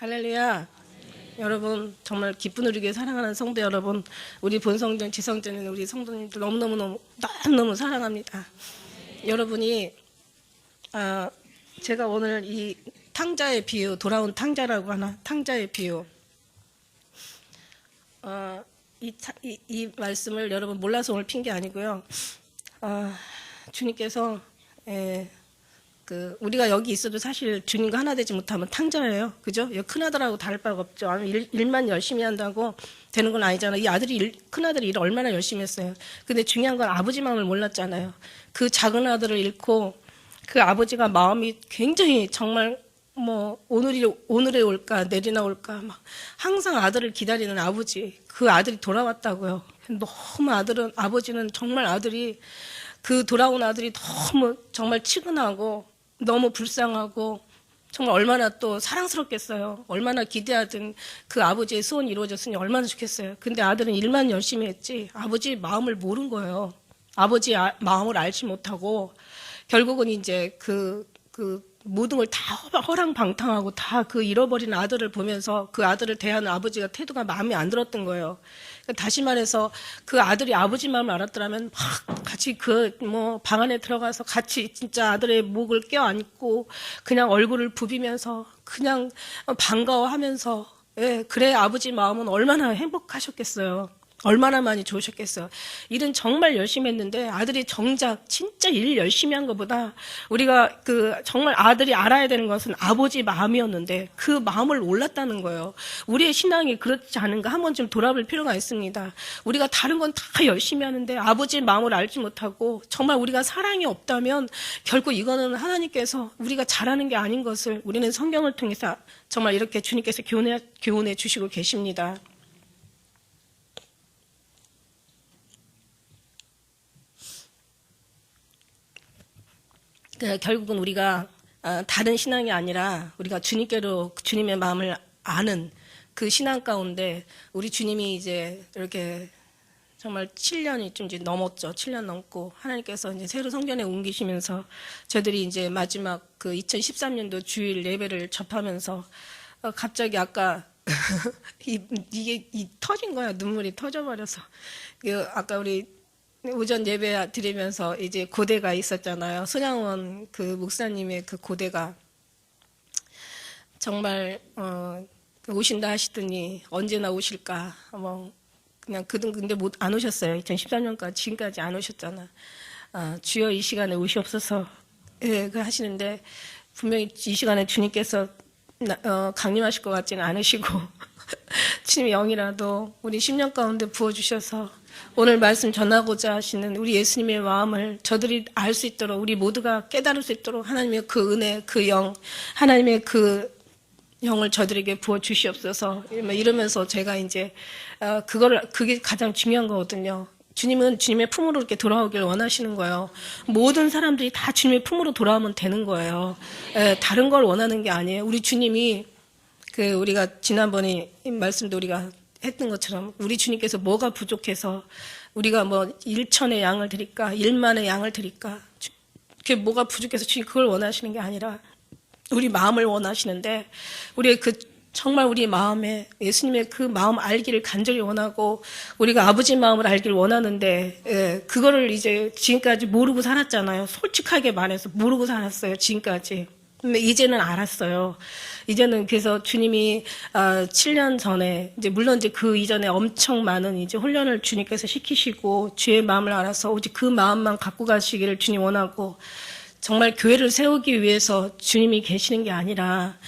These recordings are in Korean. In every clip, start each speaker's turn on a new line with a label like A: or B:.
A: 할렐루야. 여러분 정말 기쁜 우리에게 사랑하는 성도 여러분, 우리 본성전 지성전에 우리 성도님들 너무너무 사랑합니다. 여러분이 제가 오늘 이 탕자의 비유, 돌아온 탕자라고 하나, 탕자의 비유, 이 말씀을 여러분 몰라서 오늘 핀 게 아니고요. 주님께서 우리가 여기 있어도 사실 주님과 하나 되지 못하면 탕자예요. 그죠? 큰아들하고 다를 바가 없죠. 일만 열심히 한다고 되는 건 아니잖아요. 이 큰아들이 일을 얼마나 열심히 했어요. 근데 중요한 건 아버지 마음을 몰랐잖아요. 그 작은 아들을 잃고 그 아버지가 마음이 굉장히 정말 오늘에 올까 내리나 올까 막 항상 아들을 기다리는 아버지, 그 아들이 돌아왔다고요. 너무 아버지는 정말 아들이, 그 돌아온 아들이 너무 정말 치근하고 너무 불쌍하고 정말 얼마나 또 사랑스럽겠어요. 얼마나 기대하던 그 아버지의 소원이 이루어졌으니 얼마나 좋겠어요. 근데 아들은 일만 열심히 했지 아버지 마음을 모른 거예요. 아버지 마음을 알지 못하고 결국은 이제 그 모든 걸 다 허랑방탕하고 다 그 잃어버린 아들을 보면서 그 아들을 대하는 아버지가 태도가 마음에 안 들었던 거예요. 다시 말해서 그 아들이 아버지 마음을 알았더라면 막 같이 방 안에 들어가서 같이 진짜 아들의 목을 껴안고 그냥 얼굴을 부비면서 그냥 반가워하면서, 그래 아버지 마음은 얼마나 행복하셨겠어요. 얼마나 많이 좋으셨겠어요. 일은 정말 열심히 했는데 아들이 정작 진짜 일 열심히 한 것보다 우리가 정말 아들이 알아야 되는 것은 아버지 마음이었는데 그 마음을 몰랐다는 거예요. 우리의 신앙이 그렇지 않은가 한번 좀 돌아볼 필요가 있습니다. 우리가 다른 건 다 열심히 하는데 아버지 마음을 알지 못하고 정말 우리가 사랑이 없다면 결국 이거는 하나님께서 우리가 잘하는 게 아닌 것을 우리는 성경을 통해서 정말 이렇게 주님께서 교훈해 주시고 계십니다. 결국은 우리가 다른 신앙이 아니라 우리가 주님께로 주님의 마음을 아는 그 신앙 가운데 우리 주님이 이제 이렇게 정말 7년이 좀 이제 넘었죠. 7년 넘고 하나님께서 이제 새로 성전에 옮기시면서 저희들이 이제 마지막 2013년도 주일 예배를 접하면서 갑자기 아까 이게 터진 거야. 눈물이 터져버려서 아까 우리 오전 예배 드리면서 이제 고대가 있었잖아요. 손양원 목사님의 그 고대가 정말 오신다 하시더니 언제나 오실까 그냥 근데 안 오셨어요. 2013년까지 지금까지 안 오셨잖아. 주여 이 시간에 오시옵소서 하시는데 분명히 이 시간에 주님께서 강림하실 것 같지는 않으시고 주님의 영이라도 우리 10년 가운데 부어주셔서 오늘 말씀 전하고자 하시는 우리 예수님의 마음을 저들이 알 수 있도록 우리 모두가 깨달을 수 있도록 하나님의 그 은혜, 그 영, 하나님의 그 영을 저들에게 부어주시옵소서 이러면서 제가 이제 그게 가장 중요한 거거든요. 주님은 주님의 품으로 이렇게 돌아오길 원하시는 거예요. 모든 사람들이 다 주님의 품으로 돌아오면 되는 거예요. 다른 걸 원하는 게 아니에요. 우리 주님이 우리가 지난번에 말씀도 우리가 했던 것처럼 우리 주님께서 뭐가 부족해서 우리가 1천의 양을 드릴까 1만의 양을 드릴까 그게 뭐가 부족해서 주님 그걸 원하시는 게 아니라 우리 마음을 원하시는데 우리의 정말 우리 마음에 예수님의 그 마음 알기를 간절히 원하고 우리가 아버지 마음을 알기를 원하는데 그거를 이제 지금까지 모르고 살았잖아요. 솔직하게 말해서 모르고 살았어요. 지금까지. 근데 이제는 알았어요. 이제는 그래서 주님이 7년 전에 이제 물론 이제 그 이전에 엄청 많은 이제 훈련을 주님께서 시키시고 주의 마음을 알아서 오직 그 마음만 갖고 가시기를 주님 원하고 정말 교회를 세우기 위해서 주님이 계시는 게 아니라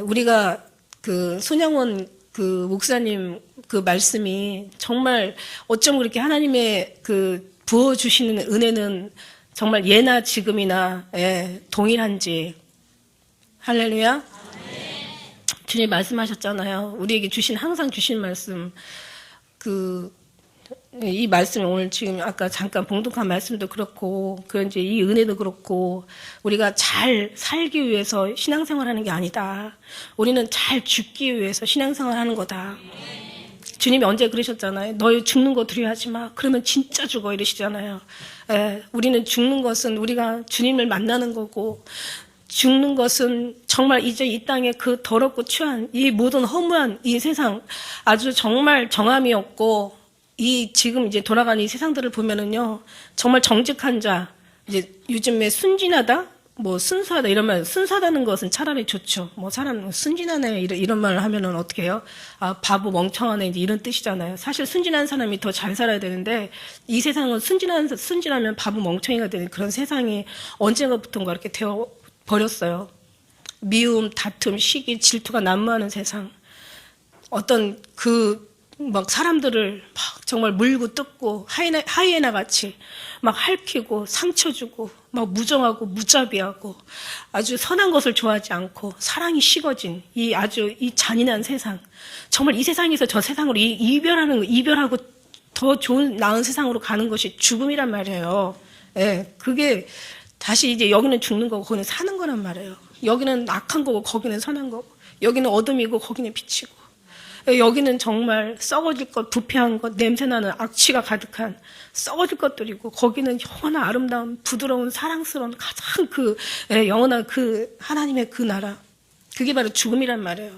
A: 우리가 손양원 목사님 말씀이 정말 어쩜 그렇게 하나님의 부어주시는 은혜는 정말 예나 지금이나 동일한지. 할렐루야. 주님 말씀하셨잖아요. 우리에게 항상 주신 말씀. 이 말씀 오늘 지금 아까 잠깐 봉독한 말씀도 그렇고, 이제 이 은혜도 그렇고, 우리가 잘 살기 위해서 신앙생활 하는 게 아니다. 우리는 잘 죽기 위해서 신앙생활 하는 거다. 주님이 언제 그러셨잖아요. 너희 죽는 거 두려워하지 마. 그러면 진짜 죽어 이러시잖아요. 우리는 죽는 것은 우리가 주님을 만나는 거고, 죽는 것은 정말 이제 이 땅의 그 더럽고 추한 이 모든 허무한 이 세상 아주 정말 정함이 없고 이 지금 이제 돌아가는 이 세상들을 보면은요 정말 정직한 자 이제 요즘에 순진하다 뭐 순수하다 이런 말 순수하다는 것은 차라리 좋죠. 뭐 사람 순진하네 이런 말을 하면은 어떻게 해요? 아 바보 멍청하네 이제 이런 뜻이잖아요. 사실 순진한 사람이 더 잘 살아야 되는데 이 세상은 순진하면 바보 멍청이가 되는 그런 세상이 언젠가부터인가 이렇게 되어 버렸어요. 미움, 다툼, 시기, 질투가 난무하는 세상. 어떤 막 사람들을 막 정말 물고 뜯고 하이에나 같이 막 핥히고 상처 주고 막 무정하고 무자비하고 아주 선한 것을 좋아하지 않고 사랑이 식어진 이 잔인한 세상. 정말 이 세상에서 저 세상으로 이별하고 더 좋은 나은 세상으로 가는 것이 죽음이란 말이에요. 예, 그게 다시 이제 여기는 죽는 거고 거기는 사는 거란 말이에요. 여기는 악한 거고 거기는 선한 거고 여기는 어둠이고 거기는 빛이고 여기는 정말 썩어질 것, 부패한 것, 냄새나는 악취가 가득한 썩어질 것들이고 거기는 영원한 아름다운 부드러운 사랑스러운 가장 영원한 하나님의 그 나라 그게 바로 죽음이란 말이에요.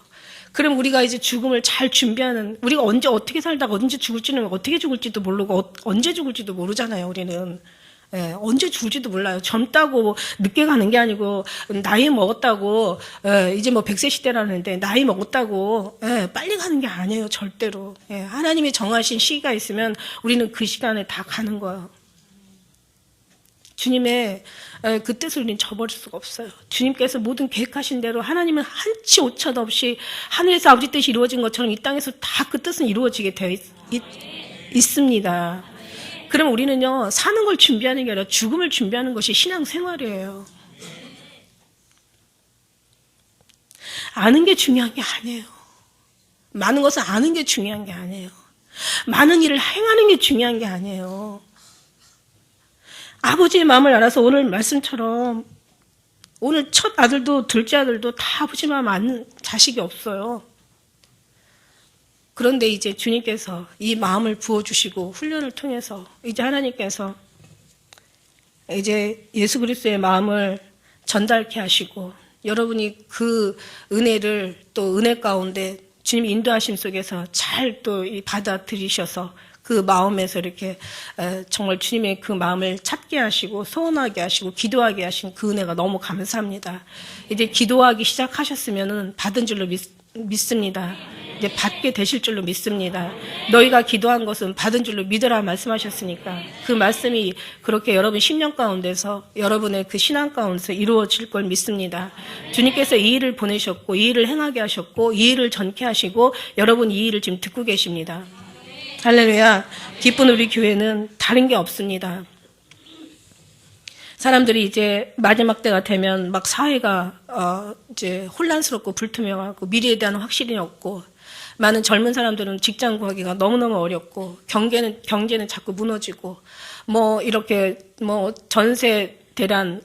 A: 그럼 우리가 이제 죽음을 잘 준비하는 우리가 언제 어떻게 살다가 언제 죽을지도 모르고 언제 죽을지도 모르잖아요. 우리는 언제 죽을지도 몰라요. 젊다고 늦게 가는 게 아니고 나이 먹었다고 이제 뭐 100세 시대라는데 나이 먹었다고 빨리 가는 게 아니에요. 절대로. 하나님이 정하신 시기가 있으면 우리는 그 시간에 다 가는 거예요. 주님의 그 뜻을 우리는 저버릴 수가 없어요. 주님께서 모든 계획하신 대로 하나님은 한치 오차도 없이 하늘에서 아버지 뜻이 이루어진 것처럼 이 땅에서 다 그 뜻은 이루어지게 되어 있습니다. 그럼 우리는요, 사는 걸 준비하는 게 아니라 죽음을 준비하는 것이 신앙생활이에요. 아는 게 중요한 게 아니에요. 많은 것을 아는 게 중요한 게 아니에요. 많은 일을 행하는 게 중요한 게 아니에요. 아버지의 마음을 알아서 오늘 말씀처럼 오늘 첫 아들도 둘째 아들도 다 아버지 마음 아는 자식이 없어요. 그런데 이제 주님께서 이 마음을 부어주시고 훈련을 통해서 이제 하나님께서 이제 예수 그리스도의 마음을 전달케 하시고 여러분이 그 은혜를 또 은혜 가운데 주님 인도하심 속에서 잘 또 받아들이셔서 그 마음에서 이렇게 정말 주님의 그 마음을 찾게 하시고 소원하게 하시고 기도하게 하신 그 은혜가 너무 감사합니다. 이제 기도하기 시작하셨으면은 받은 줄로 믿습니다. 이제 받게 되실 줄로 믿습니다. 너희가 기도한 것은 받은 줄로 믿으라 말씀하셨으니까 그 말씀이 그렇게 여러분 심령 가운데서 여러분의 그 신앙 가운데서 이루어질 걸 믿습니다. 주님께서 이 일을 보내셨고 이 일을 행하게 하셨고 이 일을 전케 하시고 여러분 이 일을 지금 듣고 계십니다. 할렐루야. 기쁜 우리 교회는 다른 게 없습니다. 사람들이 이제 마지막 때가 되면 막 사회가 이제 혼란스럽고 불투명하고 미래에 대한 확실이 없고 많은 젊은 사람들은 직장 구하기가 너무너무 어렵고 경제는 자꾸 무너지고 뭐 이렇게 뭐 전세 대란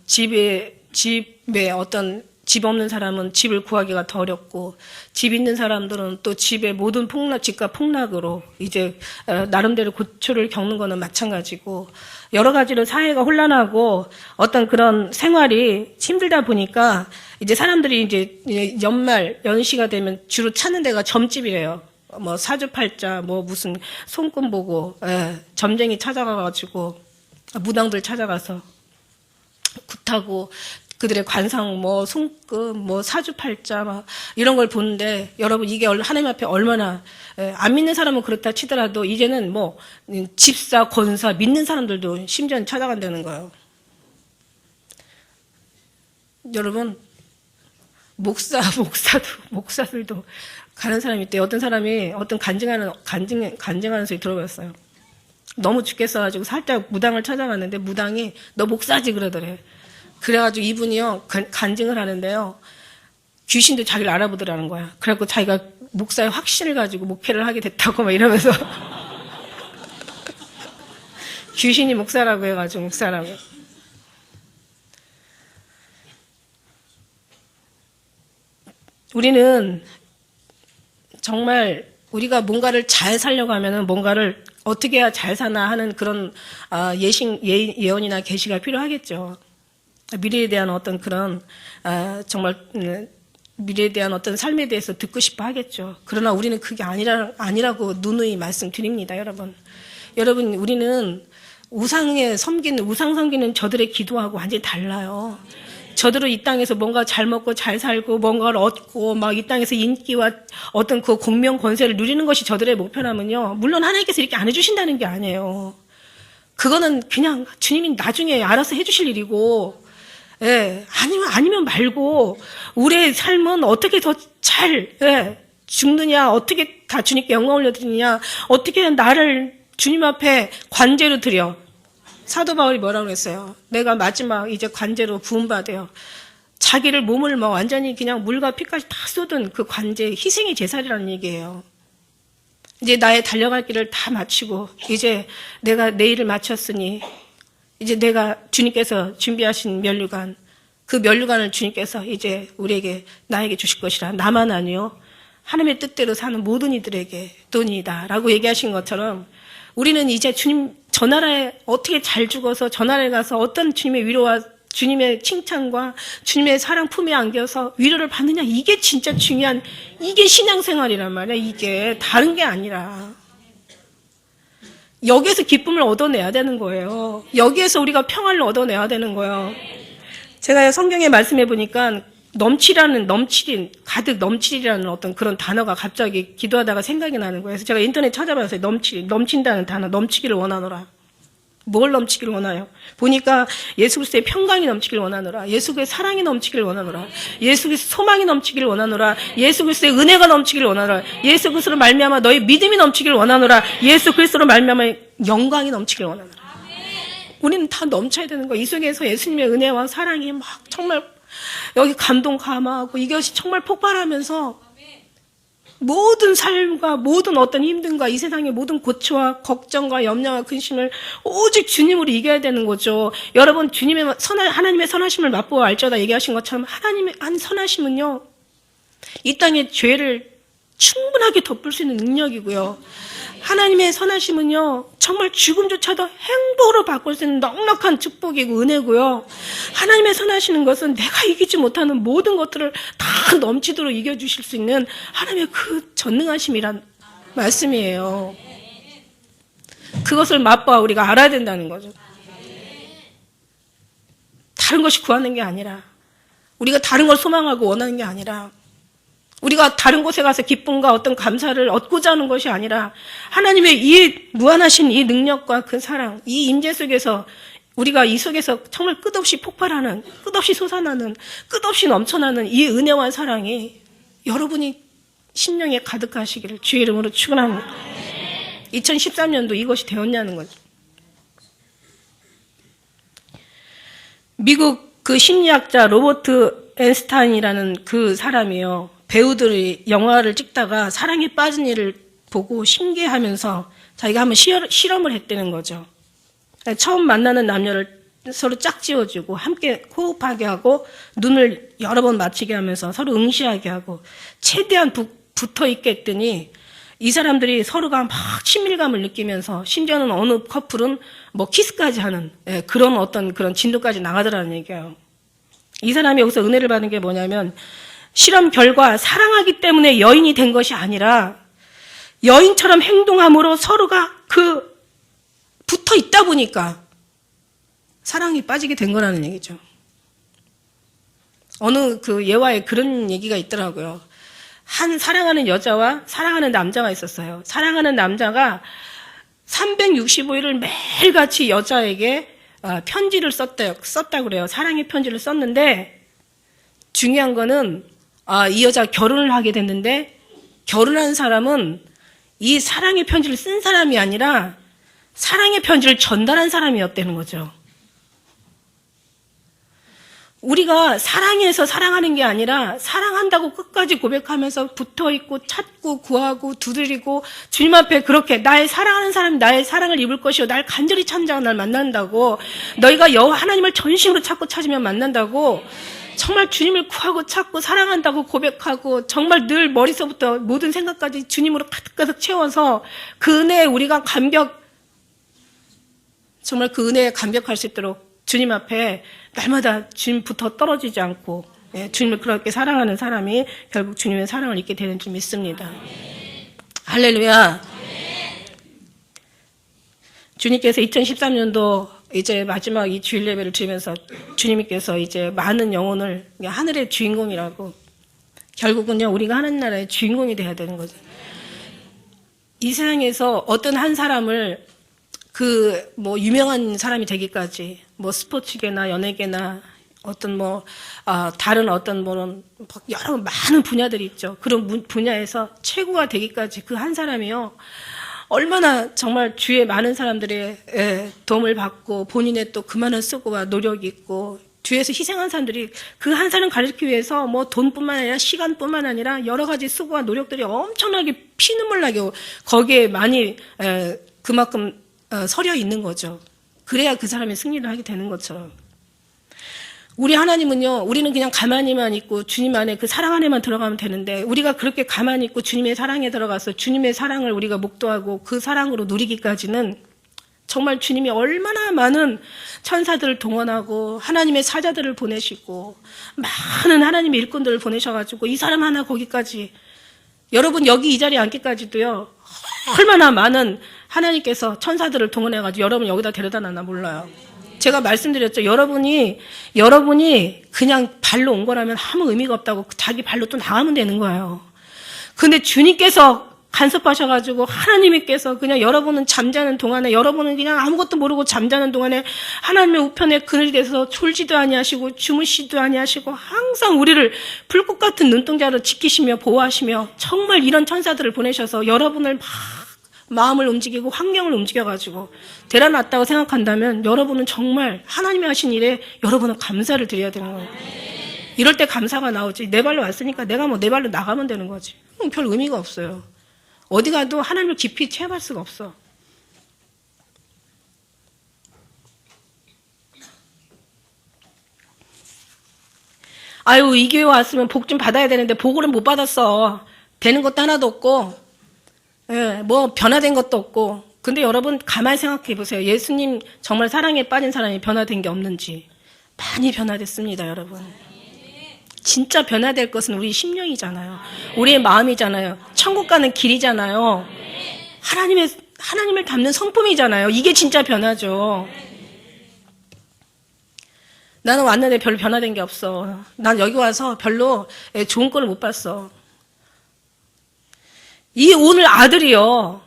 A: 집에 집 없는 사람은 집을 구하기가 더 어렵고 집 있는 사람들은 또 집의 모든 집값 폭락으로 이제 나름대로 고초를 겪는 거는 마찬가지고 여러 가지로 사회가 혼란하고 어떤 그런 생활이 힘들다 보니까 이제 사람들이 이제 연시가 되면 주로 찾는 데가 점집이에요. 뭐 사주팔자 뭐 무슨 손금 보고 점쟁이 찾아가가지고 무당들 찾아가서 굿하고 그들의 관상, 뭐, 손금, 뭐, 사주팔자, 막, 이런 걸 보는데, 여러분, 이게 하나님 앞에 얼마나, 안 믿는 사람은 그렇다 치더라도, 이제는 뭐, 집사, 권사, 믿는 사람들도 심지어 찾아간다는 거예요. 여러분, 목사들도 가는 사람이 있대요. 어떤 사람이 간증하는 소리 들어봤어요. 너무 죽겠어가지고 살짝 무당을 찾아갔는데, 무당이, 너 목사지 그러더래. 그래가지고 이분이요, 간증을 하는데요. 귀신도 자기를 알아보더라는 거야. 그래갖고 자기가 목사의 확신을 가지고 목회를 하게 됐다고 막 이러면서. 귀신이 목사라고 해가지고 목사라고. 우리는 정말 우리가 뭔가를 잘 살려고 하면은 뭔가를 어떻게 해야 잘 사나 하는 그런 예언이나 계시가 필요하겠죠. 미래에 대한 어떤 그런 정말 미래에 대한 어떤 삶에 대해서 듣고 싶어 하겠죠. 그러나 우리는 그게 아니라고 누누이 말씀드립니다, 여러분. 여러분, 우리는 우상 섬기는 저들의 기도하고 완전히 달라요. 저들은 이 땅에서 뭔가 잘 먹고 잘 살고 뭔가를 얻고 막 이 땅에서 인기와 어떤 그 공명 권세를 누리는 것이 저들의 목표라면요. 물론 하나님께서 이렇게 안 해주신다는 게 아니에요. 그거는 그냥 주님이 나중에 알아서 해주실 일이고, 예, 아니면 말고, 우리의 삶은 어떻게 더 잘, 죽느냐, 어떻게 다 주님께 영광 올려드리느냐, 어떻게 나를 주님 앞에 관제로 드려. 사도 바울이 뭐라고 그랬어요? 내가 마지막 이제 관제로 부음받아요. 자기를 몸을 막 완전히 그냥 물과 피까지 다 쏟은 그 관제, 희생의 제살이라는 얘기예요. 이제 나의 달려갈 길을 다 마치고, 이제 내가 내 일을 마쳤으니, 이제 내가 주님께서 준비하신 면류관, 그 면류관을 주님께서 이제 나에게 주실 것이라. 나만 아니요. 하나님의 뜻대로 사는 모든 이들에게 돈이다. 라고 얘기하신 것처럼, 우리는 이제 주님, 저 나라에 어떻게 잘 죽어서 저 나라에 가서 어떤 주님의 위로와 주님의 칭찬과 주님의 사랑 품에 안겨서 위로를 받느냐, 이게 진짜 중요한, 이게 신앙생활이란 말이야. 이게 다른 게 아니라 여기에서 기쁨을 얻어내야 되는 거예요. 여기에서 우리가 평안을 얻어내야 되는 거예요. 제가 성경에 말씀해 보니까 가득 넘치리라는 어떤 그런 단어가 갑자기 기도하다가 생각이 나는 거예요. 그래서 제가 인터넷 찾아봤어요. 넘친다는 단어, 넘치기를 원하노라. 뭘 넘치기를 원하요? 보니까 예수 그리스도의 평강이 넘치기를 원하노라. 예수 그리스도의 사랑이 넘치기를 원하노라. 예수 그리스도의 소망이 넘치기를 원하노라. 예수 그리스도의 은혜가 넘치기를 원하노라. 예수 그리스도로 말미암아 너의 믿음이 넘치기를 원하노라. 예수 그리스도로 말미암아 영광이 넘치기를 원하노라. 우리는 다 넘쳐야 되는 거예요. 이 속에서 예수님의 은혜와 사랑이 막 정말 여기 감동 감화하고 이것이 정말 폭발하면서 모든 삶과 모든 어떤 힘듦과 이 세상의 모든 고초와 걱정과 염려와 근심을 오직 주님으로 이겨야 되는 거죠. 여러분, 하나님의 선하심을 맛보아 알자다 얘기하신 것처럼 하나님의 선하심은요, 이 땅의 죄를 충분하게 덮을 수 있는 능력이고요. 하나님의 선하심은요, 정말 죽음조차도 행복으로 바꿀 수 있는 넉넉한 축복이고 은혜고요. 하나님의 선하시는 것은 내가 이기지 못하는 모든 것들을 다 넘치도록 이겨주실 수 있는 하나님의 그 전능하심이란 말씀이에요. 그것을 맛보아 우리가 알아야 된다는 거죠. 다른 것이 구하는 게 아니라, 우리가 다른 걸 소망하고 원하는 게 아니라, 우리가 다른 곳에 가서 기쁨과 어떤 감사를 얻고자 하는 것이 아니라 하나님의 이 무한하신 이 능력과 그 사랑, 이 임재 속에서 우리가 이 속에서 정말 끝없이 폭발하는, 끝없이 솟아나는, 끝없이 넘쳐나는 이 은혜와 사랑이 여러분이 심령에 가득하시기를 주의 이름으로 축원합니다. 2013년도 이것이 되었냐는 거죠. 미국 그 심리학자 로버트 앤스타인이라는 그 사람이요, 배우들이 영화를 찍다가 사랑에 빠진 일을 보고 신기해하면서 자기가 한번 실험을 했다는 거죠. 처음 만나는 남녀를 서로 짝지어주고 함께 호흡하게 하고 눈을 여러 번 맞추게 하면서 서로 응시하게 하고 최대한 붙어있게 했더니 이 사람들이 서로가 막 친밀감을 느끼면서 심지어는 어느 커플은 뭐 키스까지 하는 그런 어떤 그런 진도까지 나가더라는 얘기예요. 이 사람이 여기서 은혜를 받은 게 뭐냐면, 실험 결과 사랑하기 때문에 여인이 된 것이 아니라 여인처럼 행동함으로 서로가 붙어 있다 보니까 사랑이 빠지게 된 거라는 얘기죠. 어느 그 예화에 그런 얘기가 있더라고요. 한 사랑하는 여자와 사랑하는 남자가 있었어요. 사랑하는 남자가 365일을 매일같이 여자에게 편지를 썼다고 그래요. 사랑의 편지를 썼는데 중요한 거는 이 여자가 결혼을 하게 됐는데 결혼한 사람은 이 사랑의 편지를 쓴 사람이 아니라 사랑의 편지를 전달한 사람이었다는 거죠. 우리가 사랑해서 사랑하는 게 아니라 사랑한다고 끝까지 고백하면서 붙어있고 찾고 구하고 두드리고 주님 앞에 그렇게 나의 사랑하는 사람이 나의 사랑을 입을 것이요 날 간절히 찾는 자가 날 만난다고, 너희가 하나님을 전심으로 찾고 찾으면 만난다고, 정말 주님을 구하고 찾고 사랑한다고 고백하고 정말 늘 머릿속부터 모든 생각까지 주님으로 가득가득 채워서 그 은혜에 우리가 정말 그 은혜에 감격할 수 있도록 주님 앞에 날마다 주님부터 떨어지지 않고 주님을 그렇게 사랑하는 사람이 결국 주님의 사랑을 잊게 되는 줄 믿습니다. 할렐루야. 주님께서 2013년도 이제 마지막 이 주일 예배를 드리면서 주님께서 이제 많은 영혼을 하늘의 주인공이라고, 결국은요 우리가 하나님 나라의 주인공이 돼야 되는 거죠. 이 세상에서 어떤 한 사람을 유명한 사람이 되기까지 스포츠계나 연예계나 어떤 다른 어떤 여러 많은 분야들이 있죠. 그런 분야에서 최고가 되기까지 그 한 사람이요 얼마나 정말 주위에 많은 사람들의 도움을 받고 본인의 또 그만한 수고와 노력이 있고 뒤에서 희생한 사람들이 그 한 사람 가르치기 위해서 돈뿐만 아니라 시간뿐만 아니라 여러 가지 수고와 노력들이 엄청나게 피눈물 나게 거기에 많이 그만큼 서려 있는 거죠. 그래야 그 사람이 승리를 하게 되는 것처럼. 우리 하나님은요, 우리는 그냥 가만히만 있고 주님 안에 그 사랑 안에만 들어가면 되는데, 우리가 그렇게 가만히 있고 주님의 사랑에 들어가서 주님의 사랑을 우리가 목도하고 그 사랑으로 누리기까지는 정말 주님이 얼마나 많은 천사들을 동원하고 하나님의 사자들을 보내시고 많은 하나님의 일꾼들을 보내셔가지고 이 사람 하나 거기까지, 여러분 여기 이 자리에 앉기까지도요 얼마나 많은 하나님께서 천사들을 동원해가지고 여러분 여기다 데려다 놨나 몰라요. 제가 말씀드렸죠. 여러분이 그냥 발로 온 거라면 아무 의미가 없다고 자기 발로 또 나가면 되는 거예요. 근데 주님께서 간섭하셔가지고 하나님께서 그냥 여러분은 잠자는 동안에, 여러분은 그냥 아무것도 모르고 잠자는 동안에 하나님의 우편에 그늘이 돼서 졸지도 아니하시고 주무시도 아니하시고 항상 우리를 불꽃 같은 눈동자로 지키시며 보호하시며 정말 이런 천사들을 보내셔서 여러분을 막 마음을 움직이고 환경을 움직여가지고 데려놨다고 생각한다면 여러분은 정말 하나님이 하신 일에 여러분은 감사를 드려야 되는 거예요. 이럴 때 감사가 나오지. 내 발로 왔으니까 내가 내 발로 나가면 되는 거지. 별 의미가 없어요. 어디 가도 하나님을 깊이 체험할 수가 없어. 아유, 이 교회 왔으면 복 좀 받아야 되는데 복을 못 받았어. 되는 것도 하나도 없고 변화된 것도 없고. 근데 여러분 가만히 생각해 보세요. 예수님 정말 사랑에 빠진 사람이 변화된 게 없는지. 많이 변화됐습니다, 여러분. 진짜 변화될 것은 우리 심령이잖아요. 우리의 마음이잖아요. 천국 가는 길이잖아요. 하나님을 닮는 성품이잖아요. 이게 진짜 변화죠. 나는 왔는데 별로 변화된 게 없어. 난 여기 와서 별로 좋은 꼴을 못 봤어. 이 오늘 아들이요,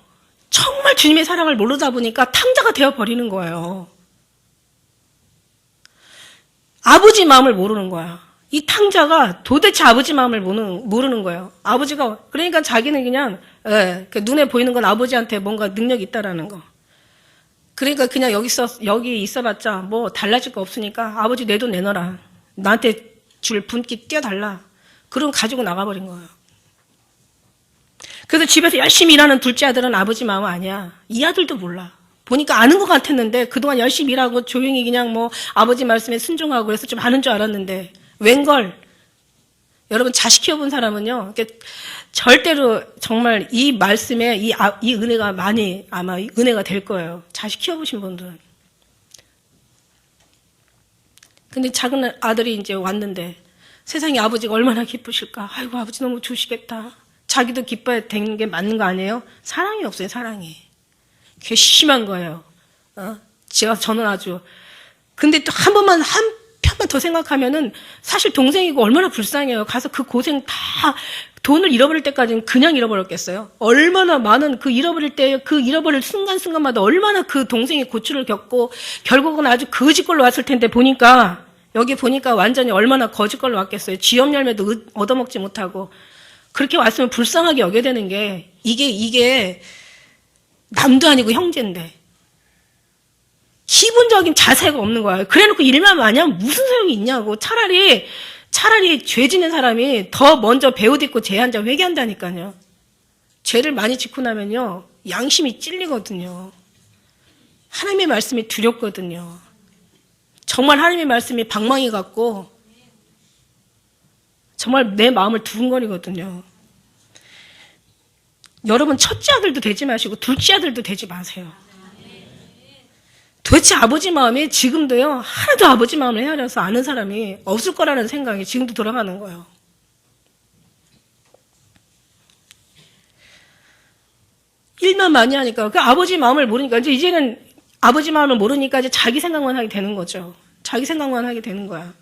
A: 정말 주님의 사랑을 모르다 보니까 탕자가 되어버리는 거예요. 아버지 마음을 모르는 거야. 이 탕자가 도대체 아버지 마음을 모르는 거예요. 아버지가, 그러니까 자기는 그냥 눈에 보이는 건 아버지한테 뭔가 능력이 있다라는 거. 그러니까 그냥 여기 있어봤자 달라질 거 없으니까 아버지 내 돈 내놔라. 나한테 줄 분기 띄워달라. 그럼 가지고 나가버린 거예요. 그래서 집에서 열심히 일하는 둘째 아들은 아버지 마음 아니야. 이 아들도 몰라. 보니까 아는 것 같았는데 그동안 열심히 일하고 조용히 그냥 아버지 말씀에 순종하고 그래서 좀 아는 줄 알았는데 웬걸. 여러분 자식 키워본 사람은요, 절대로 정말 이 말씀에 이 은혜가 많이 아마 은혜가 될 거예요. 자식 키워보신 분들은. 근데 작은 아들이 이제 왔는데 세상에 아버지가 얼마나 기쁘실까. 아이고 아버지 너무 좋으시겠다. 자기도 기뻐야 되는 게 맞는 거 아니에요? 사랑이 없어요, 사랑이. 괘씸한 거예요. 저는 아주. 근데 또 한 편만 더 생각하면은 사실 동생이고 얼마나 불쌍해요. 가서 그 고생 다 돈을 잃어버릴 때까지는 그냥 잃어버렸겠어요? 얼마나 많은 잃어버릴 순간순간마다 얼마나 그 동생이 고초를 겪고 결국은 아주 거지꼴로 왔을 텐데 여기 보니까 완전히 얼마나 거지꼴로 왔겠어요. 쥐염 열매도 얻어먹지 못하고. 그렇게 왔으면 불쌍하게 여겨야 되는 게 이게 남도 아니고 형제인데 기본적인 자세가 없는 거야. 그래놓고 일만 많이 하면 무슨 소용이 있냐고. 차라리 죄 짓는 사람이 더 먼저 배우딛고 죄 한 자 회개한다니까요. 죄를 많이 짓고 나면요 양심이 찔리거든요. 하나님의 말씀이 두렵거든요. 정말 하나님의 말씀이 방망이 같고 정말 내 마음을 두근거리거든요. 여러분 첫째 아들도 되지 마시고 둘째 아들도 되지 마세요. 도대체 아버지 마음이 지금도요, 하나도 아버지 마음을 헤아려서 아는 사람이 없을 거라는 생각이 지금도 돌아가는 거예요. 일만 많이 하니까, 그 아버지 마음을 모르니까, 이제는 아버지 마음을 모르니까 이제 자기 생각만 하게 되는 거죠. 자기 생각만 하게 되는 거야.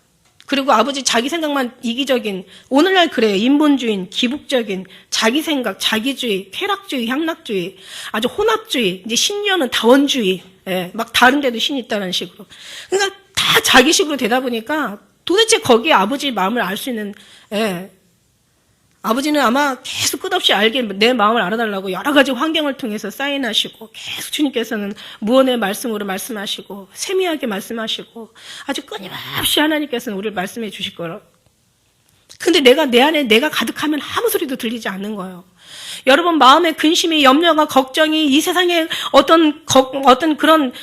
A: 그리고 아버지 자기 생각만 이기적인, 오늘날 그래요. 인본주의, 기복적인, 자기 생각, 자기주의, 쾌락주의, 향락주의, 아주 혼합주의, 이제 신녀는 다원주의, 예, 막 다른 데도 신이 있다는 식으로. 그러니까 다 자기식으로 되다 보니까 도대체 거기에 아버지 마음을 알 수 있는, 예, 아버지는 아마 계속 끝없이 알게 내 마음을 알아달라고 여러 가지 환경을 통해서 사인하시고 계속 주님께서는 무언의 말씀으로 말씀하시고 세미하게 말씀하시고 아주 끊임없이 하나님께서는 우리를 말씀해 주실 거라고. 근데 내 안에 내가 가득하면 아무 소리도 들리지 않는 거예요. 여러분 마음의 근심이 염려가 걱정이 이 세상에 어떤 그런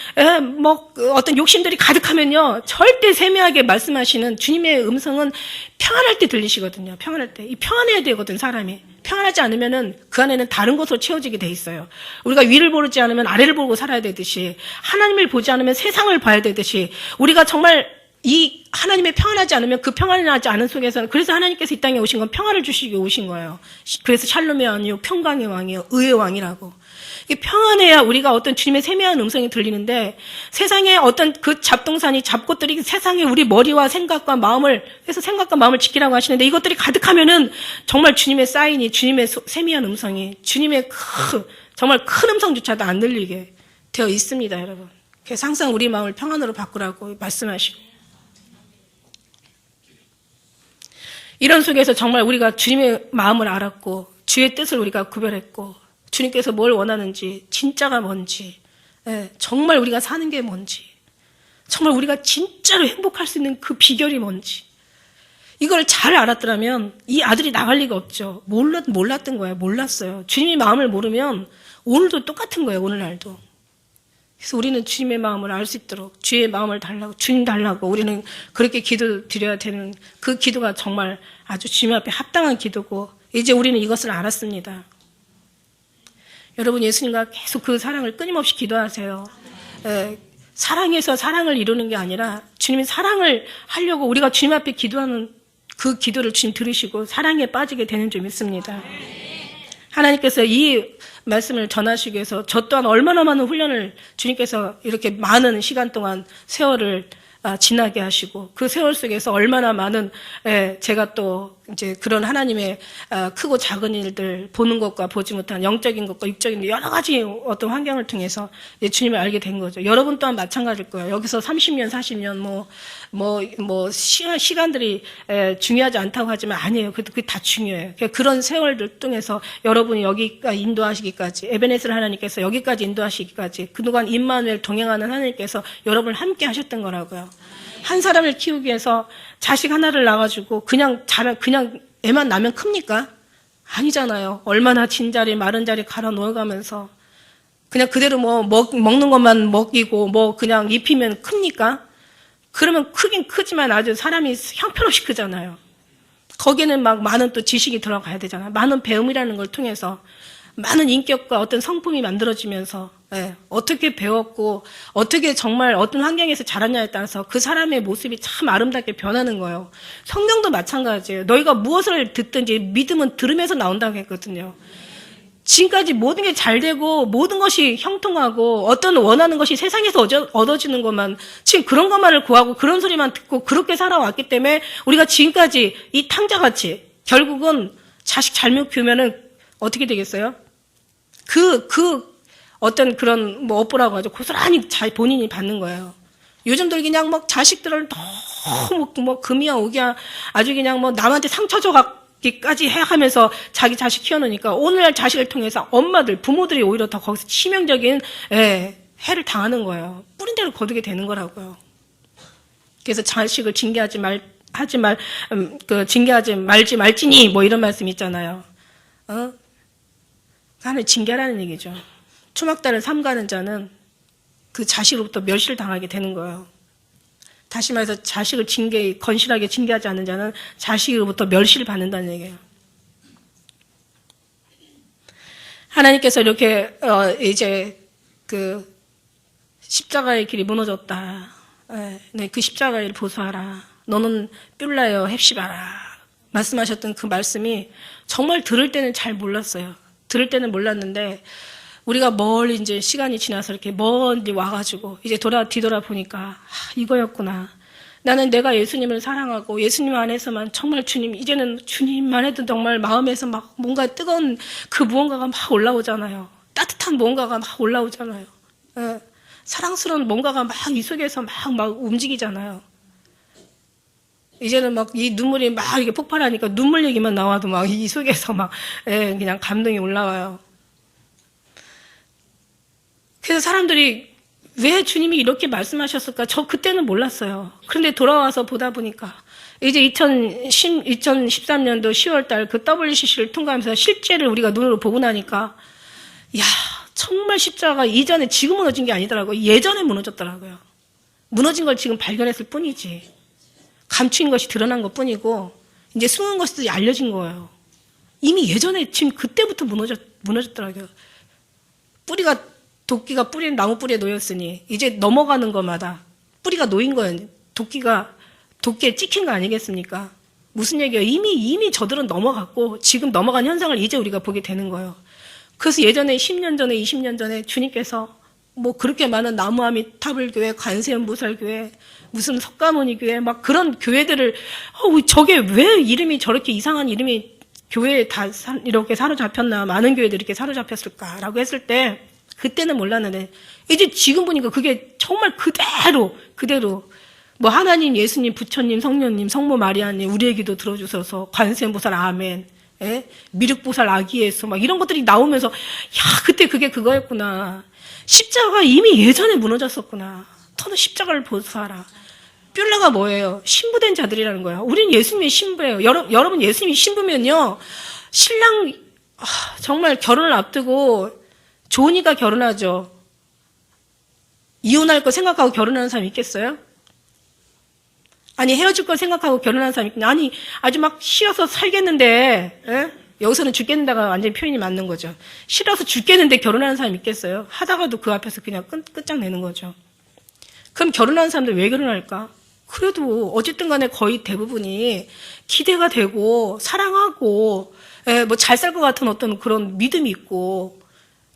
A: 어떤 욕심들이 가득하면요 절대 세미하게 말씀하시는 주님의 음성은 평안할 때 들리시거든요. 평안할 때 이 평안해야 되거든 사람이. 평안하지 않으면은 그 안에는 다른 것으로 채워지게 돼 있어요. 우리가 위를 보지 않으면 아래를 보고 살아야 되듯이 하나님을 보지 않으면 세상을 봐야 되듯이 우리가 정말 이 하나님의 평안하지 않으면 그 평안하지 않은 속에서는 그래서 하나님께서 이 땅에 오신 건 평안을 주시기 오신 거예요. 그래서 샬롬의 왕이요 평강의 왕이요 의의 왕이라고. 평안해야 우리가 어떤 주님의 세미한 음성이 들리는데 세상에 어떤 그 잡동사니 잡것들이 세상에 우리 머리와 생각과 마음을 해서 생각과 마음을 지키라고 하시는데 이것들이 가득하면은 정말 주님의 사인이 주님의 세미한 음성이 주님의 정말 큰 음성조차도 안 들리게 되어 있습니다, 여러분. 그래서 항상 우리 마음을 평안으로 바꾸라고 말씀하시고 이런 속에서 정말 우리가 주님의 마음을 알았고 주의 뜻을 우리가 구별했고 주님께서 뭘 원하는지 진짜가 뭔지 정말 우리가 사는 게 뭔지 정말 우리가 진짜로 행복할 수 있는 그 비결이 뭔지 이걸 잘 알았더라면 이 아들이 나갈 리가 없죠. 몰랐던 거예요. 몰랐어요. 주님의 마음을 모르면 오늘도 똑같은 거예요. 오늘날도. 그래서 우리는 주님의 마음을 알 수 있도록 주의 마음을 달라고 주님 달라고 우리는 그렇게 기도 드려야 되는 그 기도가 정말 아주 주님 앞에 합당한 기도고 이제 우리는 이것을 알았습니다. 여러분 예수님과 계속 그 사랑을 끊임없이 기도하세요. 사랑해서 사랑을 이루는 게 아니라 주님의 사랑을 하려고 우리가 주님 앞에 기도하는 그 기도를 주님 들으시고 사랑에 빠지게 되는 줄 믿습니다. 하나님께서 이 말씀을 전하시기 위해서 저 또한 얼마나 많은 훈련을 주님께서 이렇게 많은 시간 동안 세월을 지나게 하시고 그 세월 속에서 얼마나 많은 제가 또 이제 그런 하나님의 크고 작은 일들 보는 것과 보지 못한 영적인 것과 육적인 여러 가지 어떤 환경을 통해서 주님을 알게 된 거죠. 여러분 또한 마찬가지일 거예요. 여기서 30년, 40년 시간들이 중요하지 않다고 하지만 아니에요. 그게 다 중요해요. 그런 세월들 통해서 여러분이 여기까지 인도하시기까지 에베네스를 하나님께서 여기까지 인도하시기까지 그동안 임마누엘 동행하는 하나님께서 여러분을 함께 하셨던 거라고요. 한 사람을 키우기 위해서 자식 하나를 낳아가지고 그냥 애만 낳으면 큽니까? 아니잖아요. 얼마나 진자리 마른 자리 갈아 넣어가면서 그냥 그대로 먹는 것만 먹이고 그냥 입히면 큽니까? 그러면 크긴 크지만 아주 사람이 형편없이 크잖아요. 거기에는 막 많은 또 지식이 들어가야 되잖아요. 많은 배움이라는 걸 통해서 많은 인격과 어떤 성품이 만들어지면서 어떻게 배웠고 어떻게 정말 어떤 환경에서 자랐냐에 따라서 그 사람의 모습이 참 아름답게 변하는 거예요. 성경도 마찬가지예요. 너희가 무엇을 듣든지 믿음은 들으면서 나온다고 했거든요. 지금까지 모든 게 잘 되고 모든 것이 형통하고 어떤 원하는 것이 세상에서 얻어지는 것만 지금 그런 것만을 구하고 그런 소리만 듣고 그렇게 살아왔기 때문에 우리가 지금까지 이 탕자같이 결국은 자식 잘못 키우면은 어떻게 되겠어요? 어떤 그런 업보라고 하죠. 고스란히 본인이 받는 거예요. 요즘들 그냥 자식들을 너무 금이야 오기야 아주 그냥 남한테 상처 줘가기까지 하면서 자기 자식 키워놓으니까 오늘날 자식을 통해서 부모들이 오히려 더 거기서 치명적인 해를 당하는 거예요. 뿌린 대로 거두게 되는 거라고요. 그래서 자식을 징계하지 말지니 이런 말씀 있잖아요. 하나님 징계라는 얘기죠. 초막달을 삼가는 자는 그 자식으로부터 멸시를 당하게 되는 거예요. 다시 말해서 자식을 건실하게 징계하지 않는 자는 자식으로부터 멸시를 받는다는 얘기예요. 하나님께서 이렇게 이제 그 십자가의 길이 무너졌다. 네, 그 십자가를 보수하라. 너는 뷸라여 헵시바라. 말씀하셨던 그 말씀이 정말 들을 때는 잘 몰랐어요. 들을 때는 몰랐는데 우리가 멀리 이제 시간이 지나서 이렇게 멀리 와가지고 이제 뒤돌아 보니까 이거였구나. 나는 내가 예수님을 사랑하고 예수님 안에서만 정말 이제는 주님만 해도 정말 마음에서 막 뭔가 뜨거운 그 무언가가 막 올라오잖아요. 따뜻한 무언가가 막 올라오잖아요. 사랑스러운 뭔가가 막 이 속에서 막 움직이잖아요. 이제는 막 이 눈물이 막 이렇게 폭발하니까 눈물 얘기만 나와도 막 이 속에서 막 그냥 감동이 올라와요. 그래서 사람들이 왜 주님이 이렇게 말씀하셨을까? 저 그때는 몰랐어요. 그런데 돌아와서 보다 보니까 이제 2013년도 10월달 그 WCC를 통과하면서 실제를 우리가 눈으로 보고 나니까 야 정말 십자가 이전에 지금 무너진 게 아니더라고요. 예전에 무너졌더라고요. 무너진 걸 지금 발견했을 뿐이지 감추인 것이 드러난 것 뿐이고 이제 숨은 것이 알려진 거예요. 이미 예전에 지금 그때부터 무너졌더라고요. 도끼가 나무 뿌리에 놓였으니 이제 넘어가는 것마다 뿌리가 놓인 거예요. 도끼에 찍힌 거 아니겠습니까? 무슨 얘기예요? 이미 저들은 넘어갔고 지금 넘어간 현상을 이제 우리가 보게 되는 거예요. 그래서 예전에 10년 전에 20년 전에 주님께서 뭐 그렇게 많은 나무아미타불교회, 관세음보살교회, 무슨 석가모니교회 막 그런 교회들을 저게 왜 이름이 저렇게 이상한 이름이 교회에 다 이렇게 사로잡혔나 많은 교회들이 이렇게 사로잡혔을까라고 했을 때 그때는 몰랐는데 이제 지금 보니까 그게 정말 그대로 뭐 하나님, 예수님, 부처님, 성령님, 성모 마리아님 우리의 기도 들어주셔서 관세음보살 아멘, 미륵보살 아기예수 막 이런 것들이 나오면서 야 그때 그게 그거였구나. 십자가가 이미 예전에 무너졌었구나. 너는 십자가를 보수하라. 뷸라가 뭐예요? 신부된 자들이라는 거예요. 우린 예수님의 신부예요. 여러분 예수님이 신부면요 신랑 정말 결혼을 앞두고 좋으니까 결혼하죠. 이혼할 거 생각하고 결혼하는 사람 있겠어요? 아니 헤어질 거 생각하고 결혼하는 사람 있겠냐? 아니 아주 막 싫어서 살겠는데 여기서는 죽겠는다가 완전히 표현이 맞는 거죠. 싫어서 죽겠는데 결혼하는 사람 있겠어요? 하다가도 그 앞에서 그냥 끝장내는 거죠. 그럼 결혼하는 사람들 왜 결혼할까? 그래도 어쨌든 간에 거의 대부분이 기대가 되고 사랑하고 뭐 잘 살 것 같은 어떤 그런 믿음이 있고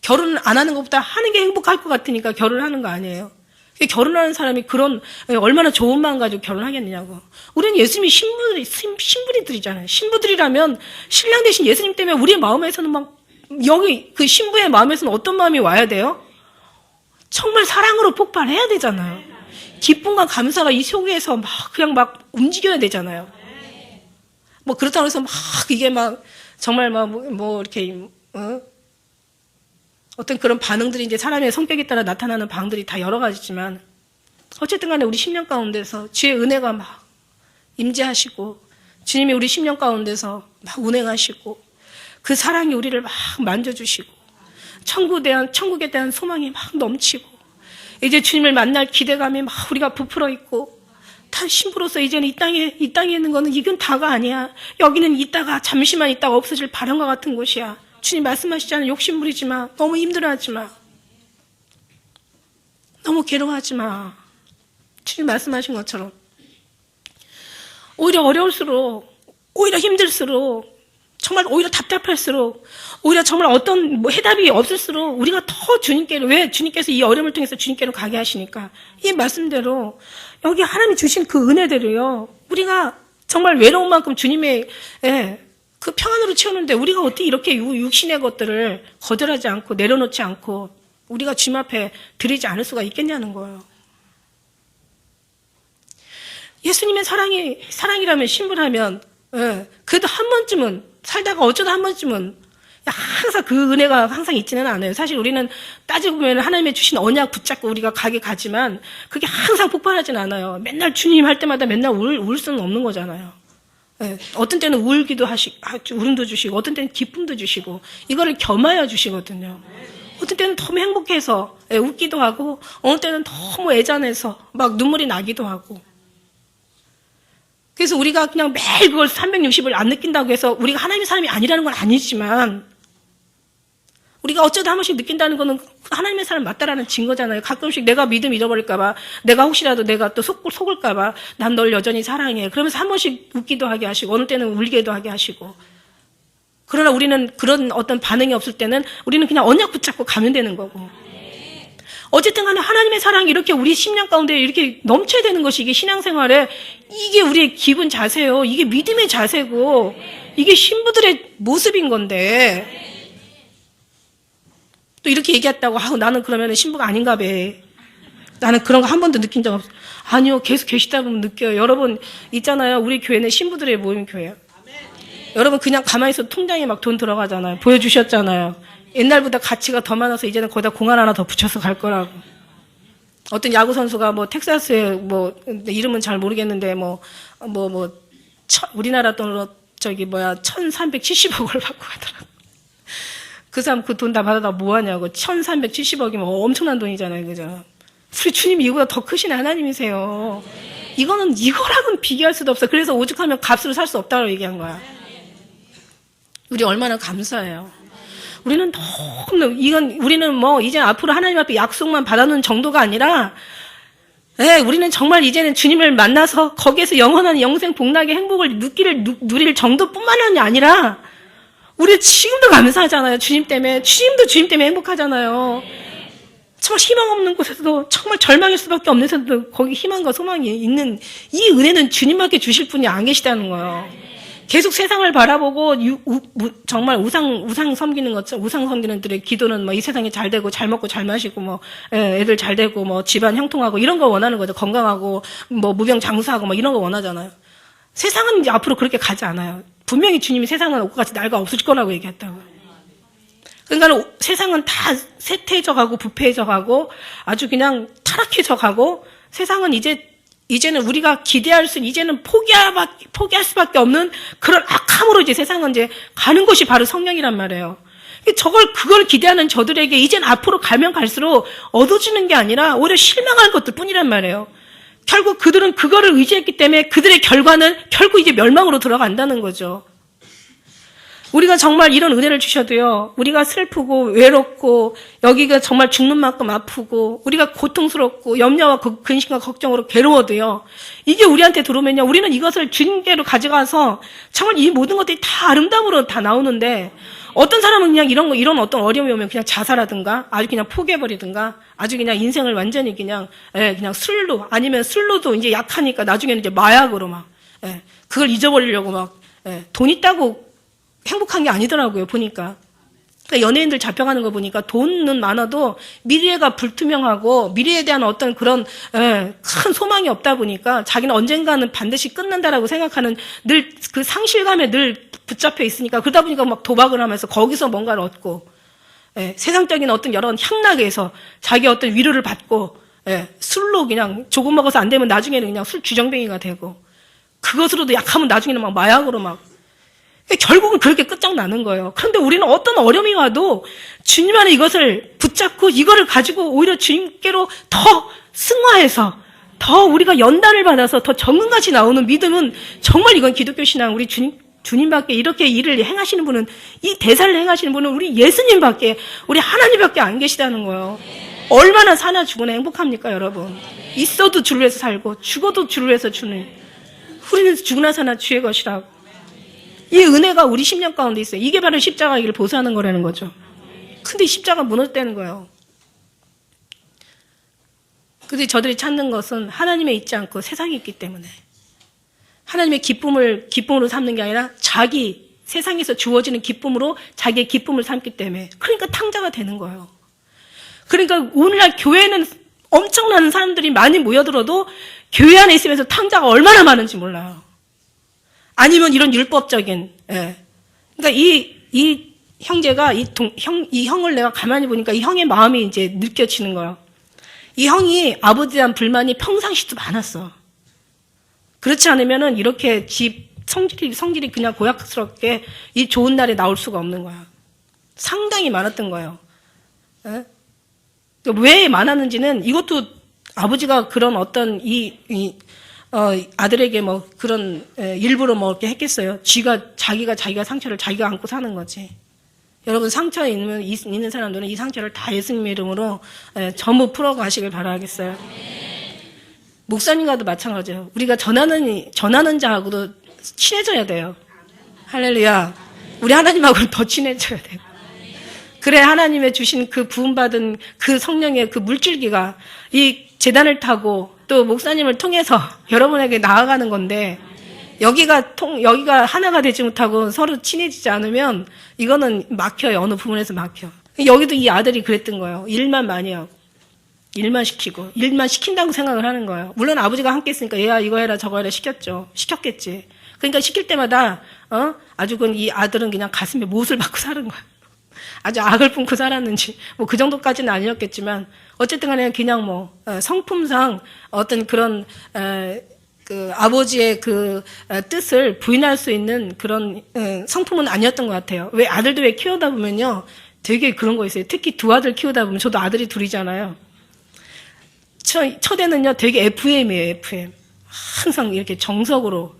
A: 결혼 안 하는 것보다 하는 게 행복할 것 같으니까 결혼하는 거 아니에요. 결혼하는 사람이 그런 얼마나 좋은 마음 가지고 결혼하겠느냐고. 우리는 예수님이 신부들이잖아요. 신부들이라면 신랑 대신 예수님 때문에 우리의 마음에서는 막 여기 그 신부의 마음에서는 어떤 마음이 와야 돼요? 정말 사랑으로 폭발해야 되잖아요. 기쁨과 감사가 이 속에서 그냥 막 움직여야 되잖아요. 뭐 그렇다고 해서 막 이게 막 정말 막 뭐 이렇게 어떤 그런 반응들이 이제 사람의 성격에 따라 나타나는 방들이 다 여러 가지지만 어쨌든 간에 우리 10년 가운데서 주의 은혜가 막 임재하시고 주님이 우리 10년 가운데서 막 운행하시고 그 사랑이 우리를 막 만져주시고 천국에 대한 소망이 막 넘치고 이제 주님을 만날 기대감이 막 우리가 부풀어 있고 단 신부로서 이제는 이 땅에 있는 거는 이건 다가 아니야. 여기는 잠시만 있다가 없어질 바람과 같은 곳이야. 주님 말씀하시잖아요. 욕심부리지 마. 너무 힘들어하지 마. 너무 괴로워하지 마. 주님 말씀하신 것처럼 오히려 어려울수록 오히려 힘들수록 정말 오히려 답답할수록 오히려 정말 어떤 해답이 없을수록 우리가 더 왜 주님께서 이 어려움을 통해서 주님께로 가게 하시니까 이 말씀대로 여기 하나님이 주신 그 은혜대로요 우리가 정말 외로운 만큼 주님의 그 평안으로 채우는데 우리가 어떻게 이렇게 육신의 것들을 거절하지 않고 내려놓지 않고 우리가 주님 앞에 드리지 않을 수가 있겠냐는 거예요. 예수님의 사랑이라면 신부라면 그래도 한 번쯤은 살다가 어쩌다 한 번쯤은 항상 그 은혜가 항상 있지는 않아요. 사실 우리는 따지고 보면 하나님의 주신 언약 붙잡고 우리가 가지만 그게 항상 폭발하진 않아요. 맨날 주님 할 때마다 맨날 울 수는 없는 거잖아요. 어떤 때는 울기도 울음도 주시고 어떤 때는 기쁨도 주시고 이거를 겸하여 주시거든요. 어떤 때는 너무 행복해서 웃기도 하고 어느 때는 너무 애잔해서 막 눈물이 나기도 하고 그래서 우리가 그냥 매일 그걸 360을 안 느낀다고 해서 우리가 하나님의 사람이 아니라는 건 아니지만 우리가 어쩌다 한 번씩 느낀다는 거는 하나님의 사람 맞다라는 증거잖아요. 가끔씩 내가 믿음 잃어버릴까봐, 내가 혹시라도 내가 또 속을까봐 난 널 여전히 사랑해. 그러면서 한 번씩 웃기도 하게 하시고 어느 때는 울게도 하게 하시고. 그러나 우리는 그런 어떤 반응이 없을 때는 우리는 그냥 언약 붙잡고 가면 되는 거고. 어쨌든 간에 하나님의 사랑이 이렇게 우리 심령 가운데 이렇게 넘쳐야 되는 것이 이게 신앙생활에 이게 우리의 기본 자세요. 이게 믿음의 자세고 이게 신부들의 모습인 건데 또 이렇게 얘기했다고 나는 그러면 신부가 아닌가 봐. 나는 그런 거 한 번도 느낀 적 없어. 아니요. 계속 계시다 보면 느껴요. 여러분 있잖아요. 우리 교회는 신부들의 모임 교회예요. 여러분 그냥 가만히 있어도 통장에 막 돈 들어가잖아요. 보여주셨잖아요. 옛날보다 가치가 더 많아서 이제는 거기다 공안 하나 더 붙여서 갈 거라고. 어떤 야구 선수가 뭐 텍사스에 뭐 이름은 잘 모르겠는데 우리나라 돈으로 1370억을 받고 가더라고. 그 사람 그 돈 다 받아다 뭐 하냐고. 1370억이면 엄청난 돈이잖아요. 그죠? 우리 주님이 이거보다 더 크신 하나님이세요. 이거랑은 비교할 수도 없어. 그래서 오죽하면 값으로 살 수 없다고 얘기한 거야. 우리 얼마나 감사해요. 우리는 너무, 우리는 이제 앞으로 하나님 앞에 약속만 받아놓은 정도가 아니라, 우리는 정말 이제는 주님을 만나서 거기에서 영원한 영생 복락의 행복을 누릴 정도뿐만이 아니라, 우리 지금도 감사하잖아요. 주님 때문에. 주님도 주님 때문에 행복하잖아요. 정말 희망 없는 곳에서도 정말 절망일 수밖에 없는 데서도 거기 희망과 소망이 있는 이 은혜는 주님밖에 주실 분이 안 계시다는 거예요. 계속 세상을 바라보고 정말 우상 섬기는 것처럼 우상 섬기는들의 기도는 이 세상에 잘 되고 잘 먹고 잘 마시고 애들 잘 되고 집안 형통하고 이런 거 원하는 거죠. 건강하고 무병장수하고 이런 거 원하잖아요. 세상은 이제 앞으로 그렇게 가지 않아요. 분명히 주님이 세상은 옷같이 날과 없을 거라고 얘기했다고요. 그러니까 세상은 다 쇠퇴해져가고 부패해져가고 아주 그냥 타락해져가고 세상은 이제는 우리가 이제는 포기할 수밖에 없는 그런 악함으로 이제 세상은 이제 가는 것이 바로 성령이란 말이에요. 그걸 기대하는 저들에게 이젠 앞으로 가면 갈수록 얻어지는 게 아니라 오히려 실망할 것들 뿐이란 말이에요. 결국 그들은 그거를 의지했기 때문에 그들의 결과는 결국 이제 멸망으로 들어간다는 거죠. 우리가 정말 이런 은혜를 주셔도요, 우리가 슬프고 외롭고 여기가 정말 죽는 만큼 아프고 우리가 고통스럽고 염려와 근심과 걱정으로 괴로워도요, 이게 우리한테 들어오면요, 우리는 이것을 주님께로 가져가서 정말 이 모든 것들이 다 아름다움으로 다 나오는데 어떤 사람은 그냥 이런 어떤 어려움이 오면 그냥 자살하든가 아주 그냥 포기해버리든가 아주 그냥 인생을 완전히 그냥 술로 아니면 술로도 이제 약하니까 나중에는 이제 마약으로 그걸 잊어버리려고 돈 있다고 행복한 게 아니더라고요, 보니까. 그러니까 연예인들 잡혀가는 거 보니까 돈은 많아도 미래가 불투명하고 미래에 대한 어떤 그런 큰 소망이 없다 보니까 자기는 언젠가는 반드시 끝난다라고 생각하는 늘 그 상실감에 늘 붙잡혀 있으니까 그러다 보니까 도박을 하면서 거기서 뭔가를 얻고 세상적인 어떤 여러 향락에서 자기 어떤 위로를 받고 술로 그냥 조금 먹어서 안 되면 나중에는 그냥 술 주정뱅이가 되고 그것으로도 약하면 나중에는 마약으로 결국은 그렇게 끝장나는 거예요. 그런데 우리는 어떤 어려움이 와도 주님 안에 이것을 붙잡고 이거를 가지고 오히려 주님께로 더 승화해서 더 우리가 연단을 받아서 더 정금같이 나오는 믿음은 정말 이건 기독교 신앙 우리 주님밖에 이렇게 일을 행하시는 분은 이 대사를 행하시는 분은 우리 예수님밖에 우리 하나님밖에 안 계시다는 거예요. 얼마나 사나 죽으나 행복합니까 여러분. 있어도 주를 위해서 살고 죽어도 주를 위해서 주는 우리는 죽으나 사나 주의 것이라고. 이 은혜가 우리 심령 가운데 있어요. 이게 바로 십자가 길을 보수하는 거라는 거죠. 근데 십자가 무너졌다는 거예요. 근데 저들이 찾는 것은 하나님에 있지 않고 세상에 있기 때문에 하나님의 기쁨으로 삼는 게 아니라 자기 세상에서 주어지는 기쁨으로 자기의 기쁨을 삼기 때문에 그러니까 탕자가 되는 거예요. 그러니까 오늘날 교회는 엄청난 사람들이 많이 모여들어도 교회 안에 있으면서 탕자가 얼마나 많은지 몰라요. 아니면 이런 율법적인, 그러니까 이 형제가, 이 형을 내가 가만히 보니까 이 형의 마음이 이제 느껴지는 거예요. 이 형이 아버지에 대한 불만이 평상시도 많았어. 그렇지 않으면은 이렇게 성질이 그냥 고약스럽게 이 좋은 날에 나올 수가 없는 거야. 상당히 많았던 거예요. 왜 많았는지는 이것도 아버지가 그런 어떤 아들에게 뭐 그런 일부러 뭐 이렇게 했겠어요. 자기가 상처를 자기가 안고 사는 거지. 여러분 상처 있는 사람들은 이 상처를 다 예수님의 이름으로 전부 풀어가시길 바라겠어요. 목사님과도 마찬가지예요. 우리가 전하는 자하고도 친해져야 돼요. 할렐루야. 우리 하나님하고는 더 친해져야 돼요. 그래 하나님의 주신 그 부음받은 그 성령의 그 물줄기가 이 제단을 타고 또 목사님을 통해서 여러분에게 나아가는 건데 여기가 하나가 되지 못하고 서로 친해지지 않으면 이거는 막혀요. 어느 부분에서 막혀. 여기도 이 아들이 그랬던 거예요. 일만 많이 하고 일만 시킨다고 생각을 하는 거예요. 물론 아버지가 함께 있으니까 얘야 이거 해라 저거 해라 시켰겠지. 그러니까 시킬 때마다 아주 이 아들은 그냥 가슴에 못을 박고 사는 거예요. 아주 악을 품고 살았는지 뭐 그 정도까지는 아니었겠지만 어쨌든 간에 그냥 뭐 성품상 어떤 그런 그 아버지의 그 뜻을 부인할 수 있는 그런 성품은 아니었던 것 같아요. 왜 아들도 왜 키우다 보면요 되게 그런 거 있어요. 특히 두 아들 키우다 보면 저도 아들이 둘이잖아요. 첫애는요 되게 FM이에요. FM 항상 이렇게 정석으로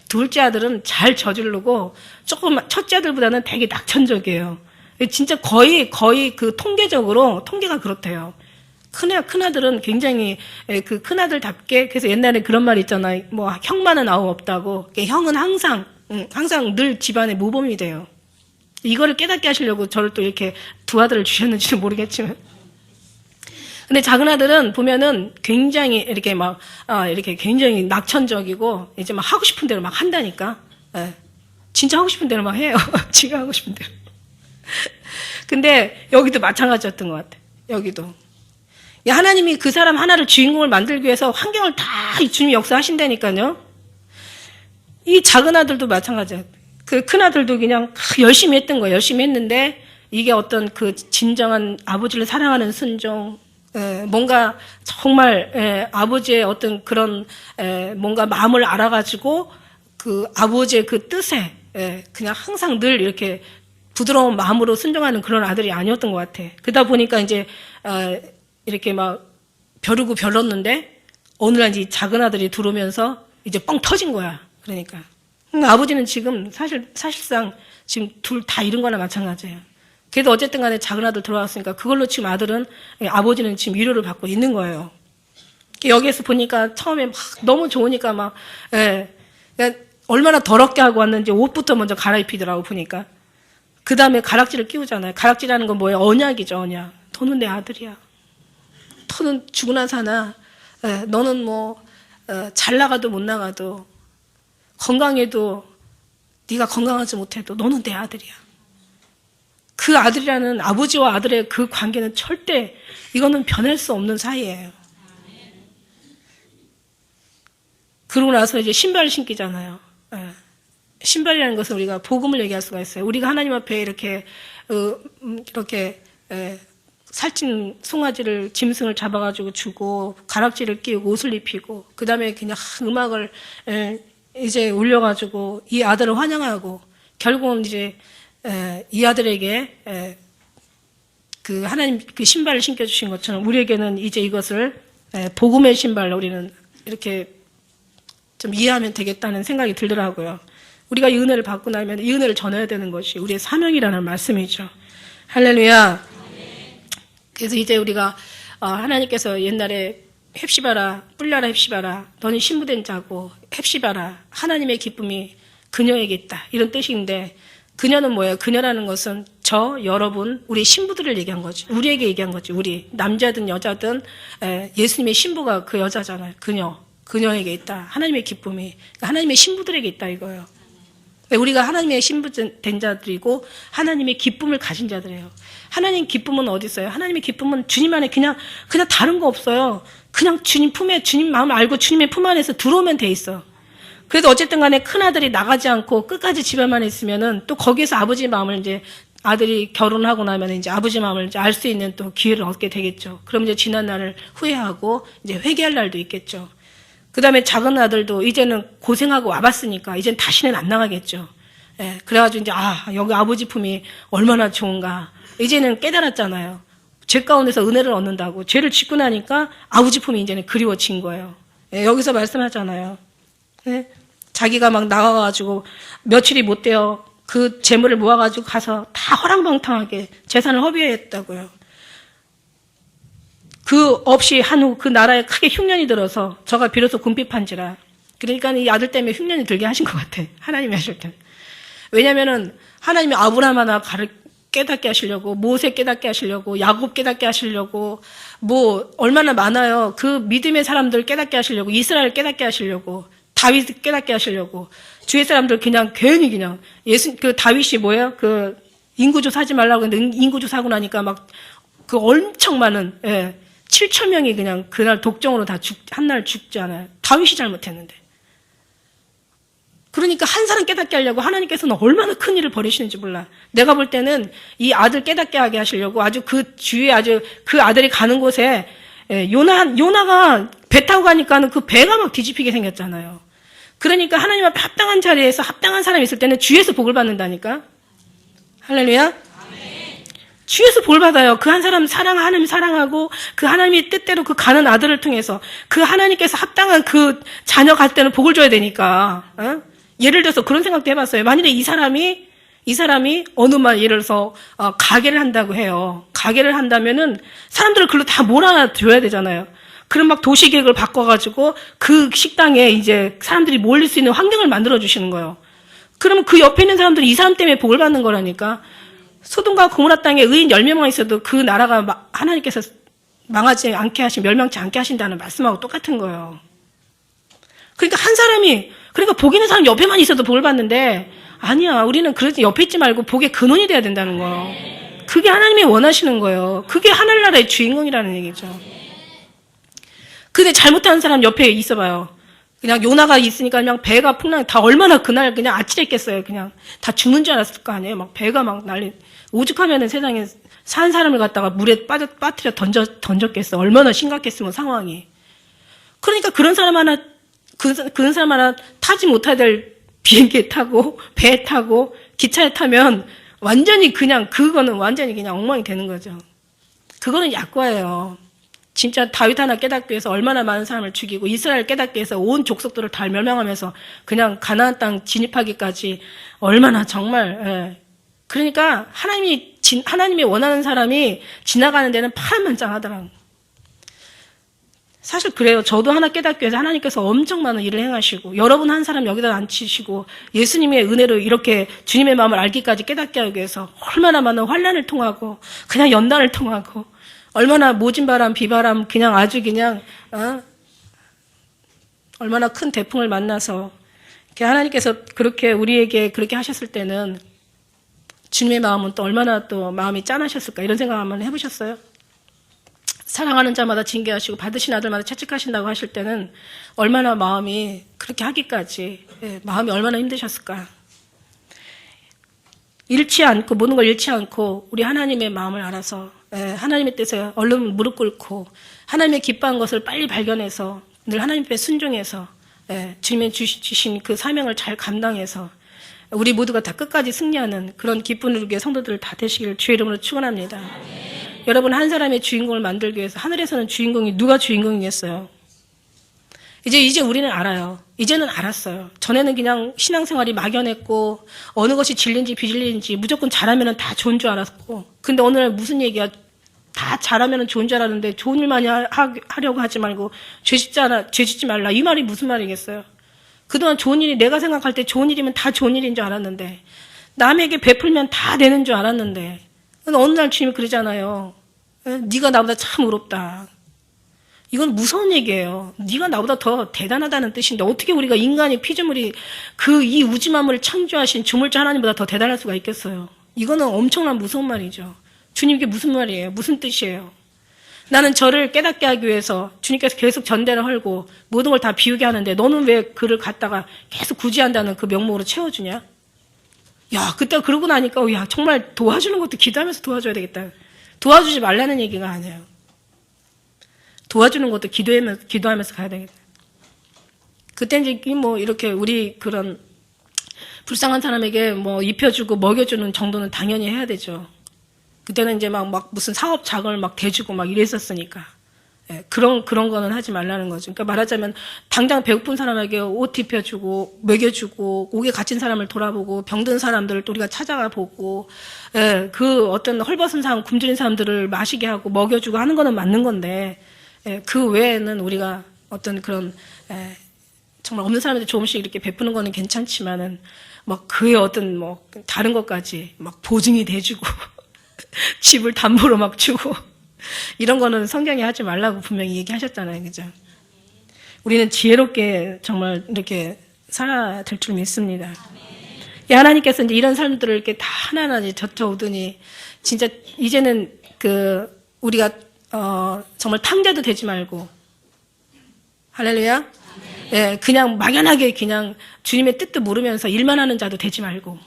A: 둘째 아들은 잘 저지르고 조금 첫째 아들보다는 되게 낙천적이에요. 진짜 거의 그 통계가 그렇대요. 큰아들은 굉장히 그 큰아들답게 그래서 옛날에 그런 말 있잖아요. 뭐 형만은 아우 없다고. 형은 항상 늘 집안의 모범이 돼요. 이거를 깨닫게 하시려고 저를 또 이렇게 두 아들을 주셨는지는 모르겠지만. 근데 작은 아들은 보면은 굉장히 이렇게 이렇게 굉장히 낙천적이고 이제 막 하고 싶은 대로 막 한다니까. 진짜 하고 싶은 대로 막 해요. 지가 하고 싶은 대로. 근데 여기도 마찬가지였던 것 같아. 여기도. 하나님이 그 사람 하나를 주인공을 만들기 위해서 환경을 다 주님이 역사하신다니까요. 이 작은 아들도 마찬가지야. 그 큰 아들도 그냥 열심히 했던 거예요. 열심히 했는데 이게 어떤 그 진정한 아버지를 사랑하는 순종, 뭔가 정말 아버지의 어떤 그런 뭔가 마음을 알아가지고 그 아버지의 그 뜻에 그냥 항상 늘 이렇게 부드러운 마음으로 순종하는 그런 아들이 아니었던 것 같아. 그러다 보니까 이제 이렇게 막 벼르고 벼렀는데 어느 날 이 작은 아들이 들어오면서 이제 뻥 터진 거야. 그러니까 아버지는 지금 사실상 지금 둘 다 잃은 거나 마찬가지예요. 그래도 어쨌든 간에 작은 아들 들어왔으니까 그걸로 지금 아버지는 지금 위로를 받고 있는 거예요. 여기에서 보니까 처음에 막 너무 좋으니까 막 그러니까 얼마나 더럽게 하고 왔는지 옷부터 먼저 갈아입히더라고 보니까. 그 다음에 가락지를 끼우잖아요. 가락지라는 건 뭐예요? 언약이죠, 언약. 너는 내 아들이야. 너는 죽으나 사나. 너는 뭐 잘 나가도 못 나가도 건강해도 네가 건강하지 못해도 너는 내 아들이야. 그 아들이라는 아버지와 아들의 그 관계는 절대 이거는 변할 수 없는 사이예요. 그러고 나서 이제 신발을 신기잖아요. 신발이라는 것은 우리가 복음을 얘기할 수가 있어요. 우리가 하나님 앞에 이렇게 살찐 송아지를 짐승을 잡아가지고 주고 가락지를 끼우고 옷을 입히고 그 다음에 그냥 음악을 이제 올려가지고 이 아들을 환영하고 결국은 이제 이 아들에게 그 하나님 그 신발을 신겨주신 것처럼 우리에게는 이제 이것을 복음의 신발로 우리는 이렇게 좀 이해하면 되겠다는 생각이 들더라고요. 우리가 이 은혜를 받고 나면 이 은혜를 전해야 되는 것이 우리의 사명이라는 말씀이죠. 할렐루야. 그래서 이제 우리가 하나님께서 옛날에 헵시바라 뿔려라 헵시바라 너는 신부된 자고 헵시바라 하나님의 기쁨이 그녀에게 있다 이런 뜻인데 그녀는 뭐예요? 그녀라는 것은 여러분 우리 신부들을 얘기한 거지. 우리에게 얘기한 거지. 우리 남자든 여자든 예수님의 신부가 그 여자잖아요. 그녀에게 있다. 하나님의 기쁨이 하나님의 신부들에게 있다 이거예요. 우리가 하나님의 신부된 자들이고 하나님의 기쁨을 가진 자들이에요. 하나님 기쁨은 어디 있어요? 하나님의 기쁨은 주님 안에 그냥 다른 거 없어요. 그냥 주님 품에 주님 마음을 알고 주님의 품 안에서 들어오면 돼 있어. 그래도 어쨌든 간에 큰아들이 나가지 않고 끝까지 집에만 있으면은 또 거기에서 아버지 마음을 이제 아들이 결혼하고 나면 이제 아버지 마음을 이제 알 수 있는 또 기회를 얻게 되겠죠. 그럼 이제 지난 날을 후회하고 이제 회개할 날도 있겠죠. 그 다음에 작은 아들도 이제는 고생하고 와봤으니까 이젠 다시는 안 나가겠죠. 그래가지고 이제 여기 아버지 품이 얼마나 좋은가. 이제는 깨달았잖아요. 죄 가운데서 은혜를 얻는다고. 죄를 짓고 나니까 아버지 품이 이제는 그리워진 거예요. 예, 여기서 말씀하잖아요. 예? 자기가 막 나가가지고 며칠이 못 돼요. 그 재물을 모아가지고 가서 다 허랑방탕하게 재산을 허비했다고요. 그 없이 한 후 그 나라에 크게 흉년이 들어서 저가 비로소 궁핍한지라. 그러니까 이 아들 때문에 흉년이 들게 하신 것 같아. 하나님이 하실 때. 왜냐면은 하나님이 아브라함 하나 깨닫게 하시려고, 모세 깨닫게 하시려고, 야곱 깨닫게 하시려고, 뭐 얼마나 많아요. 그 믿음의 사람들 깨닫게 하시려고, 이스라엘 깨닫게 하시려고, 다윗 깨닫게 하시려고, 주의 사람들 그냥 괜히 그냥 그 다윗이 뭐예요? 그 인구조사 하지 말라고 했는데 인구조사 하고 나니까 막 그 엄청 많은 7천 명이 그냥 그날 독종으로 다 한날 죽지 않아요. 다윗이 잘못했는데. 그러니까 한 사람 깨닫게 하려고 하나님께서는 얼마나 큰 일을 벌이시는지 몰라. 내가 볼 때는 이 아들 깨닫게 하게 하시려고 아주 그 주위에 아주 그 아들이 가는 곳에 요나가 배 타고 가니까는 그 배가 막 뒤집히게 생겼잖아요. 그러니까 하나님 앞에 합당한 자리에서 합당한 사람이 있을 때는 주에서 복을 받는다니까. 할렐루야. 주에서 볼 받아요. 그 한 사람 하나님 사랑하고 그 하나님의 뜻대로 그 가는 아들을 통해서 그 하나님께서 합당한 그 자녀 갈 때는 복을 줘야 되니까. 예를 들어서 그런 생각도 해봤어요. 만일에 이 사람이 어느 말 예를 들어서 가게를 한다고 해요. 가게를 한다면은 사람들을 글로 다 몰아줘야 되잖아요. 그럼 막 도시계획을 바꿔가지고 그 식당에 이제 사람들이 몰릴 수 있는 환경을 만들어 주시는 거예요. 그러면 그 옆에 있는 사람들이 이 사람 때문에 복을 받는 거라니까. 소돔과 고모라 땅에 의인 10명만 있어도 그 나라가 하나님께서 망하지 않게 멸망치 않게 하신다는 말씀하고 똑같은 거예요. 그러니까 그러니까 복 있는 사람 옆에만 있어도 복을 받는데, 아니야. 우리는 그러지 옆에 있지 말고 복의 근원이 돼야 된다는 거예요. 그게 하나님이 원하시는 거예요. 그게 하늘나라의 주인공이라는 얘기죠. 근데 잘못하는 사람 옆에 있어봐요. 그냥 요나가 있으니까 그냥 배가 다 얼마나 그날 그냥 아찔했겠어요. 그냥 다 죽는 줄 알았을 거 아니에요. 막 배가 막 오죽하면은 세상에 산 사람을 갖다가 물에 빠뜨려 던졌겠어. 얼마나 심각했으면 상황이. 그러니까 그런 사람 하나 타지 못해야 될 비행기에 타고, 배에 타고, 기차에 타면 그거는 완전히 그냥 엉망이 되는 거죠. 그거는 약과예요. 진짜 다윗 하나 깨닫기 위해서 얼마나 많은 사람을 죽이고 이스라엘 깨닫기 위해서 온 족속들을 다 멸망하면서 그냥 가나안 땅 진입하기까지 얼마나 정말. 그러니까 하나님이 원하는 사람이 지나가는 데는 파란만장하더라고요. 사실 그래요. 저도 하나 깨닫기 위해서 하나님께서 엄청 많은 일을 행하시고 여러분 한 사람 여기다 앉히시고 예수님의 은혜로 이렇게 주님의 마음을 알기까지 깨닫게 하기 위해서 얼마나 많은 환난을 통하고 그냥 연단을 통하고 얼마나 모진바람, 비바람, 그냥 아주 그냥, 얼마나 큰 대풍을 만나서, 하나님께서 그렇게 우리에게 그렇게 하셨을 때는 주님의 마음은 또 얼마나 또 마음이 짠하셨을까, 이런 생각 한번 해보셨어요? 사랑하는 자마다 징계하시고 받으신 아들마다 채찍하신다고 하실 때는 얼마나 마음이 그렇게 하기까지, 마음이 얼마나 힘드셨을까. 모든 걸 잃지 않고 우리 하나님의 마음을 알아서 하나님의 뜻에 얼른 무릎 꿇고 하나님의 기뻐한 것을 빨리 발견해서 늘 하나님 앞에 순종해서 주님의 주신 그 사명을 잘 감당해서 우리 모두가 다 끝까지 승리하는 그런 기쁜 우리의 성도들 다 되시기를 주의 이름으로 축원합니다. 여러분 한 사람의 주인공을 만들기 위해서 하늘에서는 누가 주인공이겠어요? 이제 우리는 알아요. 이제는 알았어요. 전에는 그냥 신앙생활이 막연했고 어느 것이 진리인지 비진리인지 무조건 잘하면 다 좋은 줄 알았고, 근데 오늘 무슨 얘기야? 다 잘하면 좋은 줄 알았는데 좋은 일만 하려고 하지 말고 죄 짓지 말라. 이 말이 무슨 말이겠어요? 그동안 좋은 일이 내가 생각할 때 좋은 일이면 다 좋은 일인 줄 알았는데 남에게 베풀면 다 되는 줄 알았는데 어느 날 주님이 그러잖아요. 네가 나보다 참 의롭다. 이건 무서운 얘기예요. 네가 나보다 더 대단하다는 뜻인데 어떻게 우리가 인간이 피조물이 이 우주 만물을 창조하신 주물자 하나님보다 더 대단할 수가 있겠어요. 이거는 엄청난 무서운 말이죠. 주님 이게 무슨 말이에요? 무슨 뜻이에요? 나는 저를 깨닫게 하기 위해서 주님께서 계속 전대를 헐고 모든 걸 다 비우게 하는데 너는 왜 그를 갖다가 계속 구제한다는 그 명목으로 채워주냐? 야, 그때 그러고 나니까 야 정말 도와주는 것도 기도하면서 도와줘야 되겠다. 도와주지 말라는 얘기가 아니에요. 도와주는 것도 기도하면서 가야 되겠다. 그때 이제 이렇게 우리 그런 불쌍한 사람에게 입혀주고 먹여주는 정도는 당연히 해야 되죠. 그때는 이제 막 무슨 사업 자금을 막 대주고 막 이랬었으니까. 예, 그런 거는 하지 말라는 거죠. 그러니까 말하자면 당장 배고픈 사람에게 옷 입혀주고 먹여주고 옥에 갇힌 사람을 돌아보고 병든 사람들을 또 우리가 찾아가 보고 예, 그 어떤 헐벗은 사람, 굶주린 사람들을 마시게 하고 먹여주고 하는 거는 맞는 건데 예, 그 외에는 우리가 어떤 그런 예, 정말 없는 사람한테 조금씩 이렇게 베푸는 거는 괜찮지만은 막 그의 어떤 뭐 다른 것까지 막 보증이 돼주고 집을 담보로 막 주고 이런 거는 성경이 하지 말라고 분명히 얘기하셨잖아요. 그죠? 우리는 지혜롭게 정말 이렇게 살아야 될 줄 믿습니다. 예, 하나님께서 이제 이런 사람들을 이렇게 다 하나하나 젖혀오더니 진짜 이제는 우리가 정말 탕자도 되지 말고 할렐루야. 예, 그냥 막연하게 그냥 주님의 뜻도 모르면서 일만 하는 자도 되지 말고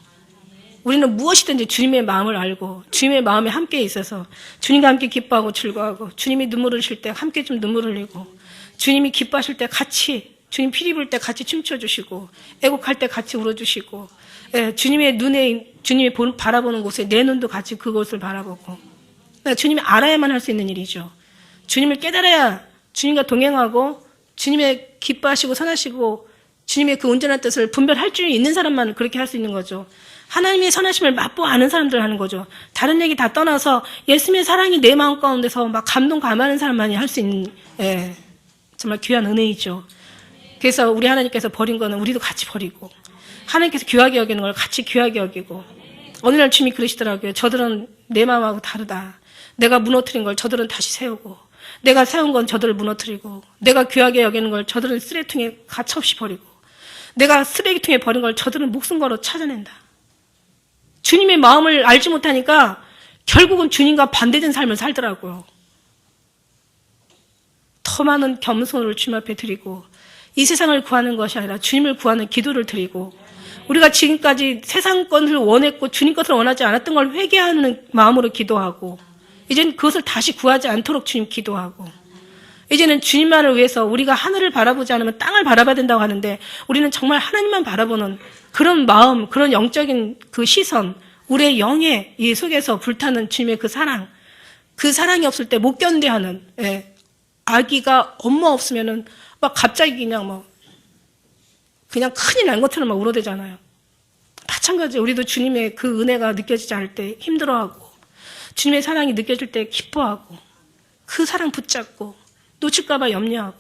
A: 우리는 무엇이든지 주님의 마음을 알고 주님의 마음에 함께 있어서 주님과 함께 기뻐하고 즐거워하고 주님이 눈물 흘리실 때 함께 좀 눈물 흘리고 주님이 기뻐하실 때 같이 주님 피리 불 때 같이 춤춰주시고 애곡할 때 같이 울어주시고 예, 주님의 눈에 주님이 바라보는 곳에 내 눈도 같이 그곳을 바라보고 그러니까 주님이 알아야만 할 수 있는 일이죠. 주님을 깨달아야 주님과 동행하고 주님의 기뻐하시고 선하시고 주님의 그 온전한 뜻을 분별할 줄 있는 사람만 그렇게 할 수 있는 거죠. 하나님의 선하심을 맛보아 아는 사람들 하는 거죠. 다른 얘기 다 떠나서 예수님의 사랑이 내 마음 가운데서 막 감동 감하는 사람만이 할 수 있는 예, 정말 귀한 은혜이죠. 그래서 우리 하나님께서 버린 거는 우리도 같이 버리고 하나님께서 귀하게 여기는 걸 같이 귀하게 여기고 어느 날 주님이 그러시더라고요. 저들은 내 마음하고 다르다. 내가 무너뜨린 걸 저들은 다시 세우고 내가 세운 건 저들을 무너뜨리고 내가 귀하게 여기는 걸 저들은 쓰레기통에 가차없이 버리고 내가 쓰레기통에 버린 걸 저들은 목숨 걸어 찾아낸다. 주님의 마음을 알지 못하니까 결국은 주님과 반대된 삶을 살더라고요. 더 많은 겸손을 주님 앞에 드리고 이 세상을 구하는 것이 아니라 주님을 구하는 기도를 드리고 우리가 지금까지 세상 것을 원했고 주님 것을 원하지 않았던 걸 회개하는 마음으로 기도하고 이제는 그것을 다시 구하지 않도록 주님 기도하고 이제는 주님만을 위해서 우리가 하늘을 바라보지 않으면 땅을 바라봐야 된다고 하는데 우리는 정말 하나님만 바라보는 그런 마음, 그런 영적인 그 시선, 우리의 영의 이 속에서 불타는 주님의 그 사랑이 없을 때 못 견뎌하는 예, 아기가 엄마 없으면은 막 갑자기 그냥 큰일 난 것처럼 막 울어대잖아요. 마찬가지 우리도 주님의 그 은혜가 느껴지지 않을 때 힘들어하고 주님의 사랑이 느껴질 때 기뻐하고 그 사랑 붙잡고 놓칠까봐 염려하고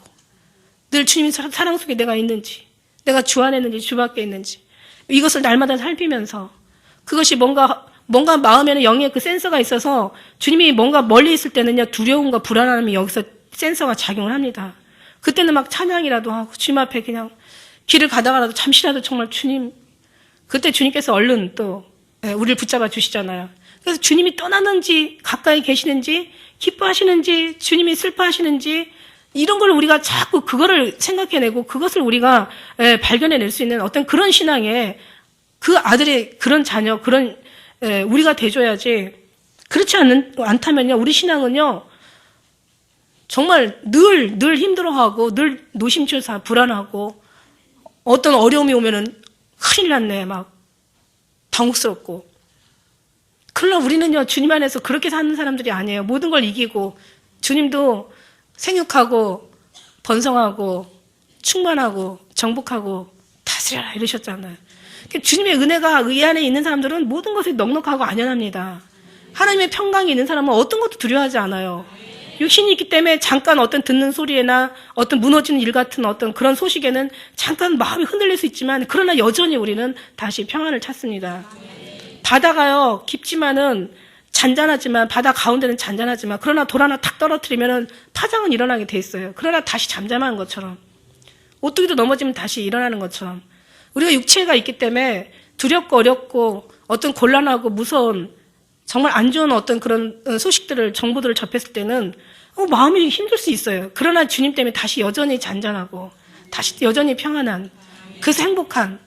A: 늘 주님의 사랑 속에 내가 있는지 내가 주 안에 있는지 주 밖에 있는지 이것을 날마다 살피면서 그것이 뭔가 마음에는 영의 그 센서가 있어서 주님이 뭔가 멀리 있을 때는요 두려움과 불안함이 여기서 센서가 작용을 합니다. 그때는 막 찬양이라도 하고 주님 앞에 그냥 길을 가다가라도 잠시라도 정말 주님 그때 주님께서 얼른 또 우리를 붙잡아 주시잖아요. 그래서 주님이 떠나는지 가까이 계시는지 기뻐하시는지 주님이 슬퍼하시는지 이런 걸 우리가 자꾸 그거를 생각해내고 그것을 우리가 발견해낼 수 있는 어떤 그런 신앙에 그 아들의 그런 자녀 그런 우리가 돼줘야지 그렇지 않다면요 우리 신앙은요 정말 늘 힘들어하고 늘 노심초사 불안하고 어떤 어려움이 오면은 큰일 났네 막 당혹스럽고 그러나 우리는요 주님 안에서 그렇게 사는 사람들이 아니에요. 모든 걸 이기고 주님도 생육하고 번성하고 충만하고 정복하고 다스려라 이러셨잖아요. 주님의 은혜가 의 안에 있는 사람들은 모든 것에 넉넉하고 안연합니다. 하나님의 평강이 있는 사람은 어떤 것도 두려워하지 않아요. 육신이 있기 때문에 잠깐 어떤 듣는 소리에나 어떤 무너지는 일 같은 어떤 그런 소식에는 잠깐 마음이 흔들릴 수 있지만 그러나 여전히 우리는 다시 평안을 찾습니다. 바다가요 깊지만은 잔잔하지만 바다 가운데는 잔잔하지만 그러나 돌 하나 탁 떨어뜨리면은 파장은 일어나게 돼 있어요. 그러나 다시 잠잠한 것처럼 오뚜기도 넘어지면 다시 일어나는 것처럼 우리가 육체가 있기 때문에 두렵고 어렵고 어떤 곤란하고 무서운 정말 안 좋은 어떤 그런 소식들을 정보들을 접했을 때는 마음이 힘들 수 있어요. 그러나 주님 때문에 다시 여전히 잔잔하고 다시 여전히 평안한 그래서 행복한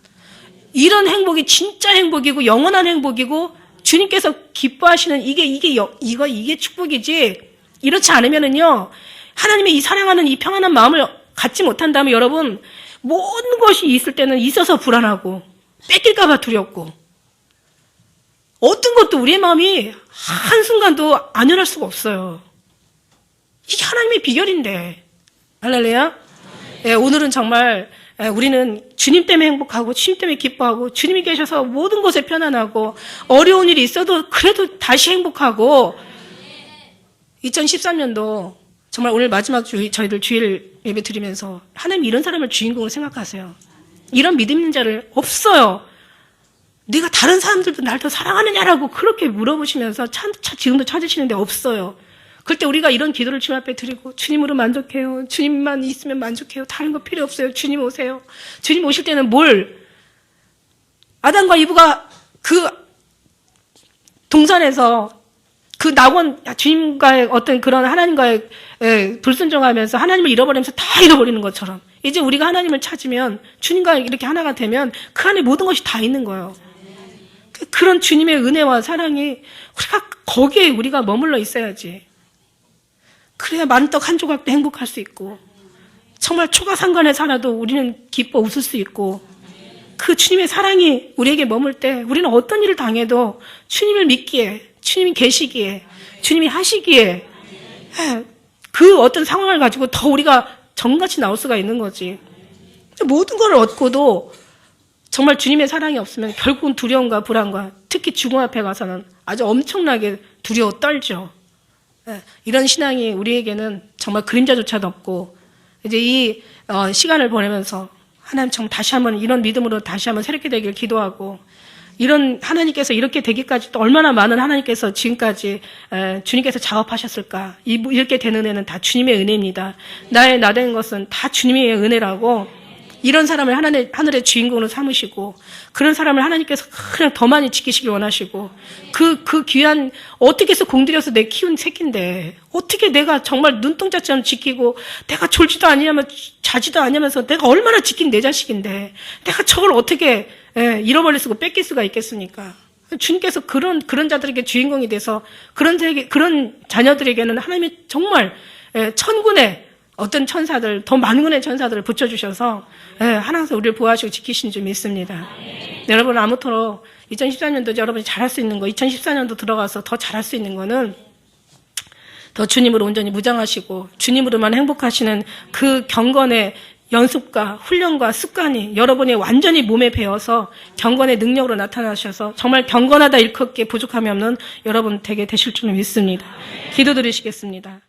A: 이런 행복이 진짜 행복이고 영원한 행복이고 주님께서 기뻐하시는 이게 축복이지 이렇지 않으면은요 하나님의 이 사랑하는 이 평안한 마음을 갖지 못한다면 여러분 모든 것이 있을 때는 있어서 불안하고 뺏길까봐 두렵고 어떤 것도 우리의 마음이 한순간도 안연할 수가 없어요. 이게 하나님의 비결인데. 할렐루야. 예, 오늘은 정말 우리는 주님 때문에 행복하고 주님 때문에 기뻐하고 주님이 계셔서 모든 것에 편안하고 어려운 일이 있어도 그래도 다시 행복하고 2013년도 정말 오늘 마지막 저희들 주일 예배 드리면서 하나님 이런 사람을 주인공으로 생각하세요. 이런 믿음 있는 자를 없어요. 네가 다른 사람들도 날 더 사랑하느냐라고 그렇게 물어보시면서 지금도 찾으시는데 없어요. 그럴 때 우리가 이런 기도를 주님 앞에 드리고 주님으로 만족해요. 주님만 있으면 만족해요. 다른 거 필요 없어요. 주님 오세요. 주님 오실 때는 아담과 이브가 그 동산에서 그 낙원 주님과의 어떤 그런 하나님과의 불순종하면서 하나님을 잃어버리면서 다 잃어버리는 것처럼 이제 우리가 하나님을 찾으면 주님과 이렇게 하나가 되면 그 안에 모든 것이 다 있는 거예요. 그런 주님의 은혜와 사랑이 우리가 거기에 우리가 머물러 있어야지. 그래야 만떡 한 조각도 행복할 수 있고 정말 초가상간에 살아도 우리는 기뻐 웃을 수 있고 그 주님의 사랑이 우리에게 머물 때 우리는 어떤 일을 당해도 주님을 믿기에 주님이 계시기에 주님이 하시기에 그 어떤 상황을 가지고 더 우리가 정같이 나올 수가 있는 거지. 모든 걸 얻고도 정말 주님의 사랑이 없으면 결국은 두려움과 불안과 특히 죽음 앞에 가서는 아주 엄청나게 두려워 떨죠. 이런 신앙이 우리에게는 정말 그림자조차도 없고 이제 이 시간을 보내면서 하나님 정말 다시 한번 이런 믿음으로 다시 한번 새롭게 되길 기도하고 이런 하나님께서 이렇게 되기까지 또 얼마나 많은 하나님께서 지금까지 주님께서 작업하셨을까. 이렇게 된 은혜는 다 주님의 은혜입니다. 나 된 것은 다 주님의 은혜라고 이런 사람을 하늘의 주인공으로 삼으시고 그런 사람을 하나님께서 그냥 더 많이 지키시길 원하시고 그 귀한 어떻게 해서 공들여서 내 키운 새끼인데 어떻게 내가 정말 눈동자처럼 지키고 내가 졸지도 아니하면 자지도 아니하면서 내가 얼마나 지킨 내 자식인데 내가 저걸 어떻게 잃어버릴 수가 뺏길 수가 있겠습니까? 주님께서 그런 자들에게 주인공이 돼서 그런 자녀들에게는 하나님이 정말 천군의 어떤 천사들, 더 많은 군의 천사들을 붙여주셔서 하나님께서 우리를 보호하시고 지키신 줄 믿습니다. 여러분 아무쪼록 2014년도 여러분이 잘할 수 있는 거 2014년도 들어가서 더 잘할 수 있는 거는 더 주님으로 온전히 무장하시고 주님으로만 행복하시는 그 경건의 연습과 훈련과 습관이 여러분이 완전히 몸에 배어서 경건의 능력으로 나타나셔서 정말 경건하다 일컫기에 부족함이 없는 여러분 되게 되실 줄 믿습니다. 기도드리시겠습니다.